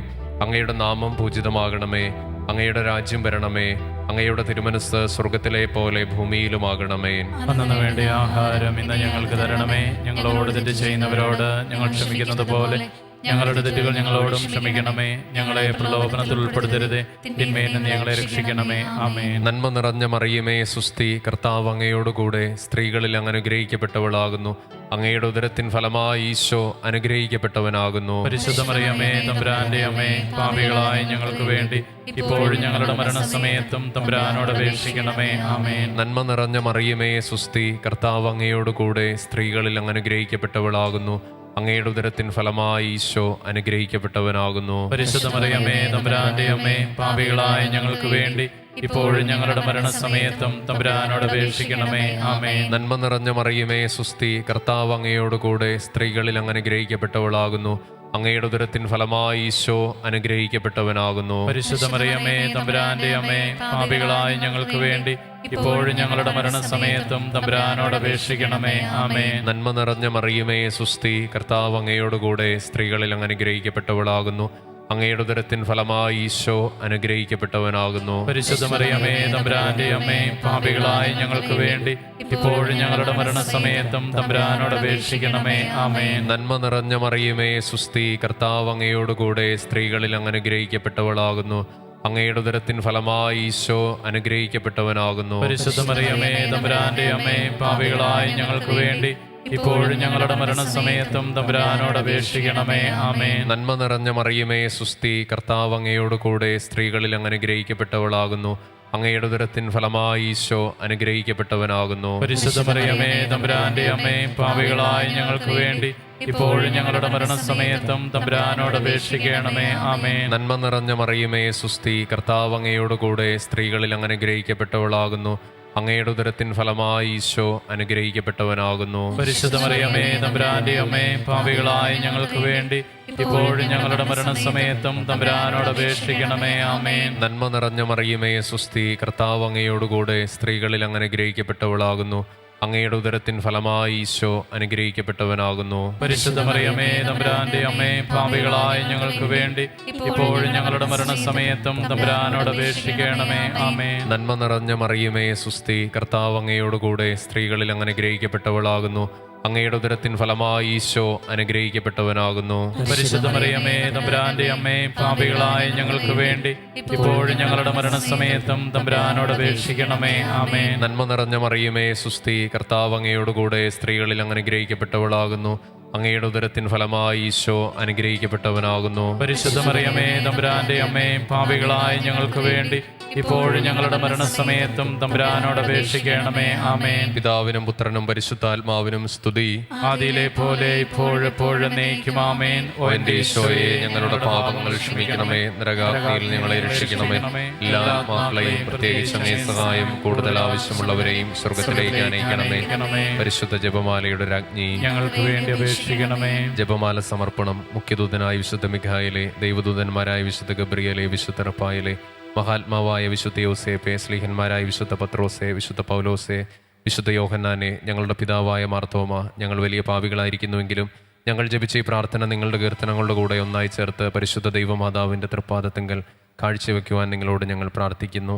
അങ്ങയുടെ നാമം പൂജിതമാകണമേ. അങ്ങയുടെ രാജ്യം വരണമേ. അങ്ങയുടെ തിരുമനസ് സ്വർഗത്തിലെ പോലെ ഭൂമിയിലുമാകണമേ. അന്നു വേണ്ട ആഹാരം ഇന്ന് ഞങ്ങൾക്ക് തരണമേ. ഞങ്ങളോട് തെറ്റ് ചെയ്യുന്നവരോട് ഞങ്ങൾ ക്ഷമിക്കുന്നത് പോലെ ഞങ്ങളുടെ തെറ്റുകൾ ഞങ്ങളോടും ക്ഷമിക്കണമേ. ഞങ്ങളെ പ്രലോഭനത്തിൽ ഉൾപ്പെടുത്തരുതേ, തിന്മയിൽ നിന്ന് ഞങ്ങളെ രക്ഷിക്കണമേ. ആമേൻ. നന്മ നിറഞ്ഞ മറിയമേ, സുസ്തി, കർത്താവ് അങ്ങയോടുകൂടെ സ്ത്രീകളിൽ അങ്ങ് അനുഗ്രഹിക്കപ്പെട്ടവളാകുന്നു. അങ്ങയുടെ ഉദരത്തിൻ ഫലമായി ഈശോ അനുഗ്രഹിക്കപ്പെട്ടവനാകുന്നു. പരിശുദ്ധ മറിയമേ, തമ്പുരാന്റെ അമ്മേ, പാപികളായ ഞങ്ങൾക്ക് വേണ്ടി ഇപ്പോഴും ഞങ്ങളുടെ മരണസമയത്തും തമ്പുരാനോട് അപേക്ഷിക്കണമേ. ആമേൻ. നന്മ നിറഞ്ഞ മറിയമേ, സുസ്തി, കർത്താവ് അങ്ങയോടുകൂടെ സ്ത്രീകളിൽ അങ്ങ് അനുഗ്രഹിക്കപ്പെട്ടവളാകുന്നു. അങ്ങയുടെ ഉദരത്തിൻ ഫലമായി ഈശോ അനുഗ്രഹിക്കപ്പെട്ടവനാകുന്നു. പരിശുദ്ധ മറിയമേ, തമ്പുരാന്റെ അമ്മേ, പാപികളായ ഞങ്ങൾക്ക് വേണ്ടി ഇപ്പോഴും ഞങ്ങളുടെ മരണസമയത്തും തമ്പുരാനോട് അപേക്ഷിക്കണമേ. ആമേൻ. നന്മ നിറഞ്ഞ മറിയമേ, സുസ്തി, കർത്താവ് അങ്ങയോടുകൂടെ സ്ത്രീകളിൽ അങ്ങ് അനുഗ്രഹിക്കപ്പെട്ടവളാകുന്നു. അങ്ങയുടെ ഉദരത്തിൻ ഫലമായി ഈശോ അനുഗ്രഹിക്കപ്പെട്ടവനാകുന്നു. പരിശുദ്ധ മറിയമേ, തമ്പുരാന്റെ അമ്മേ, പാപികളായ ഞങ്ങൾക്ക് വേണ്ടി ഇപ്പോഴും ഞങ്ങളുടെ മരണസമയത്തും തമ്പുരാനോട് അപേക്ഷിക്കണമേ. ആമേൻ. നന്മ നിറഞ്ഞ മറിയമേ, സുസ്തി, കർത്താവ് അങ്ങയോടുകൂടെ സ്ത്രീകളിൽ അങ്ങ് അനുഗ്രഹിക്കപ്പെട്ടവളാകുന്നു. അങ്ങയുടെ ഉദരത്തിൻ ഫലമായി ഈശോ അനുഗ്രഹിക്കപ്പെട്ടവനാകുന്നു. പരിശുദ്ധ മറിയമേ, തമ്പുരാന്റെ അമ്മേ, പാപികളായ ഞങ്ങൾക്ക് വേണ്ടി ഇപ്പോഴും ഞങ്ങളുടെ മരണസമയത്തും തമ്പുരാനോട് അപേക്ഷിക്കണമേ. ആമേൻ. നന്മ നിറഞ്ഞ മറിയമേ, സുസ്തി, കർത്താവ് അങ്ങയോടുകൂടെ സ്ത്രീകളിൽ അങ്ങ് അനുഗ്രഹിക്കപ്പെട്ടവളാകുന്നു. അങ്ങയുടെ ഉദരത്തിൻ ഫലമായി ഈശോ അനുഗ്രഹിക്കപ്പെട്ടവനാകുന്നു. പരിശുദ്ധ മറിയമേ, തമ്പുരാന്റെ അമ്മേ, പാപികളായ ഞങ്ങൾക്ക് വേണ്ടി ഇപ്പോഴും ഞങ്ങളുടെ മരണസമയത്തും തമ്പുരാനോട് അപേക്ഷിക്കണമേ. ആമേൻ. നന്മ നിറഞ്ഞ മറിയമേ, സുസ്തി, കർത്താവ് അങ്ങയോടുകൂടെ സ്ത്രീകളിൽ അങ്ങ് അനുഗ്രഹിക്കപ്പെട്ടവളാകുന്നു. അങ്ങയുടെ ഉദരത്തിൻ ഫലമായി ഈശോ അനുഗ്രഹിക്കപ്പെട്ടവനാകുന്നു. പരിശുദ്ധ മറിയമേ, തമ്പുരാന്റെ അമ്മേ, പാപികളായ ഞങ്ങൾക്ക് വേണ്ടി ഇപ്പോഴും ഞങ്ങളുടെ മരണസമയത്തും തമ്പുരാനോട് അപേക്ഷിക്കണമേ. ആമേൻ. നന്മ നിറഞ്ഞ മറിയമേ, സുസ്തി, കർത്താവ് അങ്ങയോടുകൂടെ സ്ത്രീകളിൽ അങ്ങ് അനുഗ്രഹിക്കപ്പെട്ടവളാകുന്നു. അങ്ങയുടെ ഉദരത്തിൻ ഫലമായി ഈശോ അനുഗ്രഹിക്കപ്പെട്ടവനാകുന്നു. പരിശുദ്ധ മറിയമേ, തമ്പുരാന്റെ അമ്മേ, പാപികളായ ഞങ്ങൾക്ക് വേണ്ടി ഇപ്പോഴും ഞങ്ങളുടെ മരണസമയത്തും തമ്പുരാനോട് അപേക്ഷിക്കണമേ. ആമേൻ. നന്മ നിറഞ്ഞ മറിയമേ, സുസ്തി, കർത്താവ് അങ്ങയോടുകൂടെ സ്ത്രീകളിൽ അങ്ങ് അനുഗ്രഹിക്കപ്പെട്ടവളാകുന്നു. അങ്ങയുടെ ഉദരത്തിൻ ഫലമായി ഈശോ അനുഗ്രഹിക്കപ്പെട്ടവനാകുന്നു. പരിശുദ്ധ മറിയമേ, തമ്പുരാന്റെ അമ്മേ, പാപികളായ ഞങ്ങൾക്ക് വേണ്ടി ഇപ്പോഴും ഞങ്ങളുടെ മരണസമയത്തും തമ്പുരാനോട് അപേക്ഷിക്കണമേ. ആമേൻ. നന്മ നിറഞ്ഞ മറിയമേ, സുസ്തി, കർത്താവ് അങ്ങയോടുകൂടെ സ്ത്രീകളിൽ അങ്ങ് അനുഗ്രഹിക്കപ്പെട്ടവളാകുന്നു. അങ്ങയുടെ ഉദരത്തിൻ ഫലമായി ഈശോ അനുഗ്രഹിക്കപ്പെട്ടവനാകുന്നു. പരിശുദ്ധ മറിയമേ, തമ്പുരാന്റെ അമ്മേ, പാപികളായ ഞങ്ങൾക്ക് വേണ്ടി ഇപ്പോഴും ഞങ്ങളുടെ മരണസമയത്തും തമ്പുരാനോട് അപേക്ഷിക്കണമേ. ആമേൻ. നന്മ നിറഞ്ഞ മറിയമേ, സുസ്തി, കർത്താവ് അങ്ങയോടുകൂടെ സ്ത്രീകളിൽ അങ്ങ് അനുഗ്രഹിക്കപ്പെട്ടവളാകുന്നു. അങ്ങയുടെ ഉദരത്തിൻ ഫലമായി ഈശോ അനുഗ്രഹിക്കപ്പെട്ടവനാകുന്നു. പരിശുദ്ധ മറിയമേ, തമ്പുരാന്റെ അമ്മേ, പാപികളായ ഞങ്ങൾക്ക് വേണ്ടി ഇപ്പോഴും ഞങ്ങളുടെ മരണസമയത്തും തമ്പുരാനോട് അപേക്ഷിക്കണമേ. ആമേൻ. പിതാവിനും പുത്രനും പരിശുദ്ധാത്മാവിനും സ്തുതി. ആദിയിലെ പോലെ ഇപ്പോഴെപ്പോഴും എന്നേക്കും. ആമേൻ. ഓ എന്റെ ഈശോയെ, ഞങ്ങളുടെ പാപങ്ങൾ ക്ഷമിക്കണമേ. നരകാഗ്നിയിൽ ഞങ്ങളെ രക്ഷിക്കണമേ. എല്ലാ ആത്മാക്കളെയും, പ്രത്യേകിച്ച് അങ്ങേ സഹായം കൂടുതൽ ആവശ്യമുള്ളവരെയും സ്വർഗത്തിലേക്ക് അനയിക്കണമേ. പരിശുദ്ധ ജപമാലയുടെ രാജ്ഞി, ഞങ്ങൾക്ക് വേണ്ടി അപേക്ഷിക്കണമേ. ജപമാല സമർപ്പണം. മുഖ്യദൂതനായ വിശുദ്ധ മിഖായേലേ, ദൈവദൂതന്മാരായ വിശുദ്ധ ഗബ്രിയേലേ, വിശുദ്ധ റഫായേലേ, മഹാത്മാവായ വിശുദ്ധ യോസേപ്പെ, സ്ലീഹന്മാരായ വിശുദ്ധ പത്രോസെ, വിശുദ്ധ പൗലോസെ, വിശുദ്ധ യോഹന്നാനെ, ഞങ്ങളുടെ പിതാവായ മാർത്തോമ, ഞങ്ങൾ വലിയ പാപികളായിരിക്കുന്നുവെങ്കിലും ഞങ്ങൾ ജപിച്ച ഈ പ്രാർത്ഥന നിങ്ങളുടെ കീർത്തനങ്ങളുടെ കൂടെ ഒന്നായി ചേർത്ത് പരിശുദ്ധ ദൈവമാതാവിൻ്റെ തൃപ്പാദത്തിങ്കൽ കാഴ്ചവെക്കുവാൻ നിങ്ങളോട് ഞങ്ങൾ പ്രാർത്ഥിക്കുന്നു.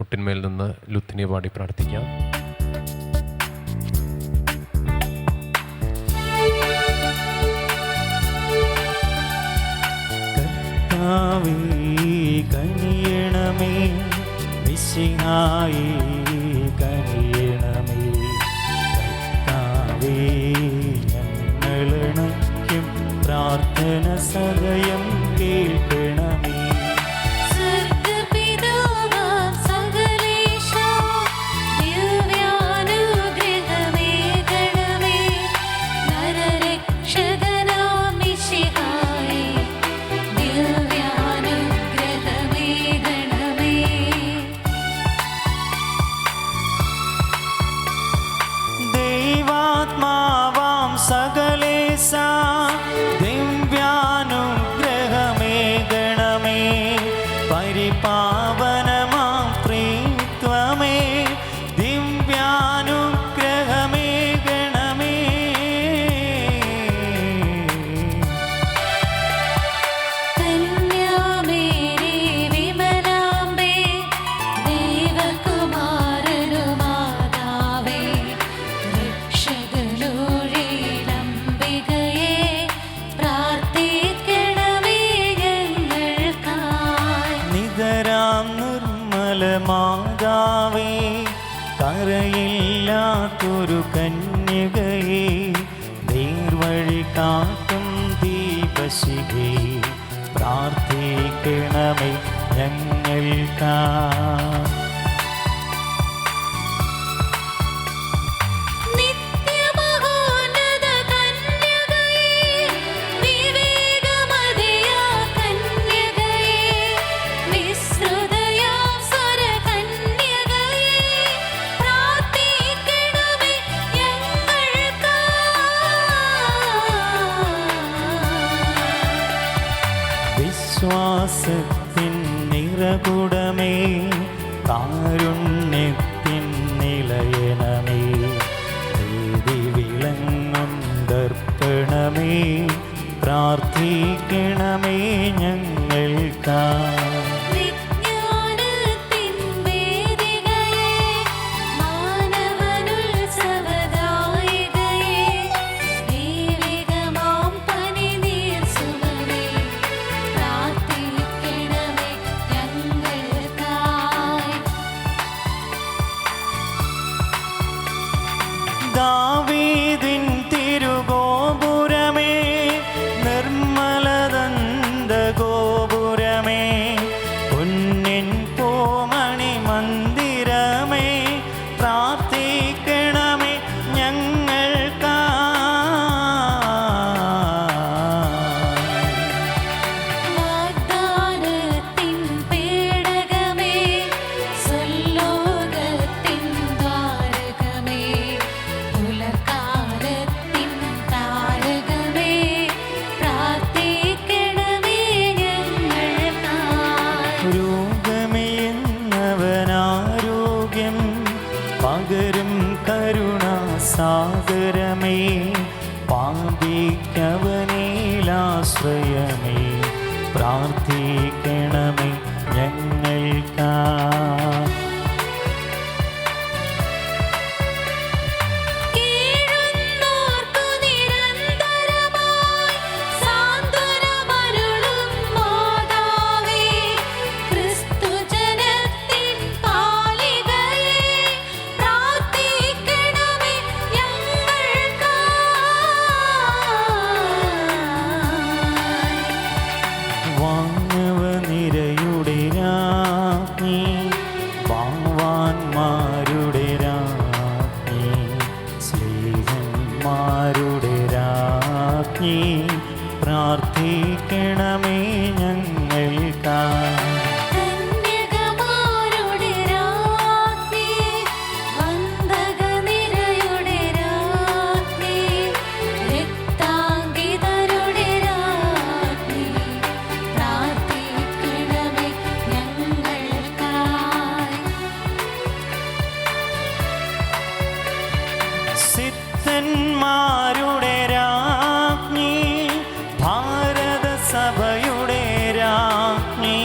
മുട്ടിന്മേൽ നിന്ന് ലുത്തിനിയ പാടി പ്രാർത്ഥിക്കാം. കർത്താവേ കനിയണമേ, മിശിഹായേ കനിയണമേ. കർത്താവേ ഞങ്ങളണയ്ക്കും പ്രാർത്ഥന സദയം കേൾക്കണമേ. സ്വർഗ്ഗപിതാവാം സകലേശാ, ദിവ്യാനുഗ്രഹമേകണമേ. നരരക്ഷകനാം മിശിഹായേ, ദിവ്യാനുഗ്രഹമേകണമേ. ദൈവാത്മാവാം സകലേശാ, ദിവ്യാനുഗ്രഹമേകണമേ. പരിപാവനമാം ത്രിത്വമേ, ദിവ്യാനുഗ്രഹമേകണമേ. കന്യാമേരി വിമലാംബേ, ദേവകുമാരനുമാതാവേ, രക്ഷകനൂഴിലംബികയേ, പ്രാർത്ഥിക്കണമേ ഞങ്ങൾക്കായി. നിതരാം നിർമ്മല മാതാവേ, കരയില്ലാത്തൊരു കന്യകയെ, നേർവഴി കാട്ടും ദീപശിഖേ, പ്രാർത്ഥിക്കണമേ ഞങ്ങൾക്കായി. നിത്യമഹോന്നത കന്യകയേ, വിവേകമതിയാ കന്യകയേ, വിശ്രുതയാ സ്വരകന്യകയേ, പ്രാർത്ഥിക്കണമേ ഞങ്ങൾക്കായി. വിശ്വാസത്തിൻ നിറകുടമേ, കാരുണ്യത്തിൻ നിലയനമേ, നീതി വിളങ്ങും ദർപ്പണമേ, പ്രാർത്ഥിക്കണമേ ഞങ്ങൾക്കായി. വിജ്ഞാനത്തിൻ വേദികയേ, മാനവനുത്സവദായികയേ, ദൈവികമാം പനിനീർ സുമമേ, പ്രാർത്ഥിക്കണമേ ഞങ്ങൾക്കായി. ദാവീദിൻ തിരുഗോപുരമേ, നിർമ്മലദന്ത ഗോപുരമേ, പൊന്നിൻ പൂമണി മന്ദിരമേ, പ്രാർത്ഥിക്കണമേ ഞങ്ങൾക്കായി. വാഗ്ദാനത്തിൻ പേടകമേ, സ്വലോകത്തിൻ ദ്വാരകമേ, പുലർക്കാലത്തിൻ താരകമേ, പ്രാർത്ഥിക്കണമേ ഞങ്ങൾക്കായി. രോഗമേന്നവനാരോഗ്യം പകരും കരുണാസാഗരമേ, പാപിക്കവനേലാശ്രയമേ, പ്രാർത്ഥിക്കണമേ ഞങ്ങൾക്കായി. കീഴുന്നോർക്കു നിരന്തരമായി സാന്ത്വനമരുളും മാതാവേ, ക്രിസ്തുജനത്തിൻ പാലികയേ, പ്രാർത്ഥിക്കണമേ ഞങ്ങൾക്കായി. വാങ്ങവ നിര സഭയുടെ രാജ്ഞി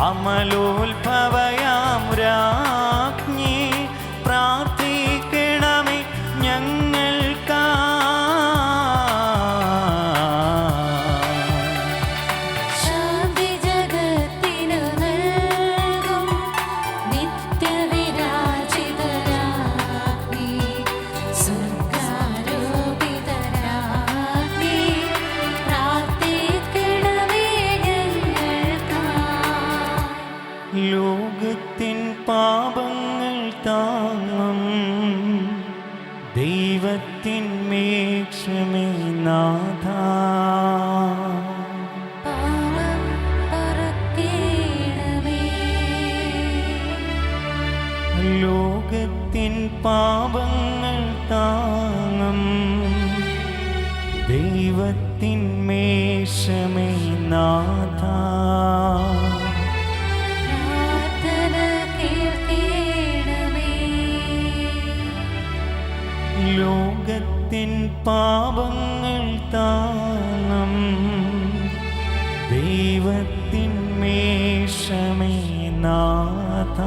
അമലോത്ഭവയാം രാജ്ഞി പ്രാർത്ഥിക്കണമേ ഞങ്ങൾക്കാ ശാന്തി ജഗത്തിനു നൽകും നിത്യവിരാജിതരാഗ്നി സ്വർഗാരോപിതരാഗ്നി പ്രാർത്ഥിക്കണമേ ഞങ്ങൾക്കായി. ലോകത്തിൻ പാപങ്ങൾ താങ്ങും ദൈവത്തിൻ മേക്ഷമേ നാഥ പാവം പൊറുക്കേണമേ. ലോകത്തിൻ പാപങ്ങൾ താങ്ങും ദൈവത്തിൻ മേക്ഷമേ നാഥ പ്രാർത്ഥന കേൾക്കേണമേ. ലോകത്തിൻ പാപങ്ങൾ താങ്ങും ദൈവത്തിൻ മേക്ഷമേ നാഥ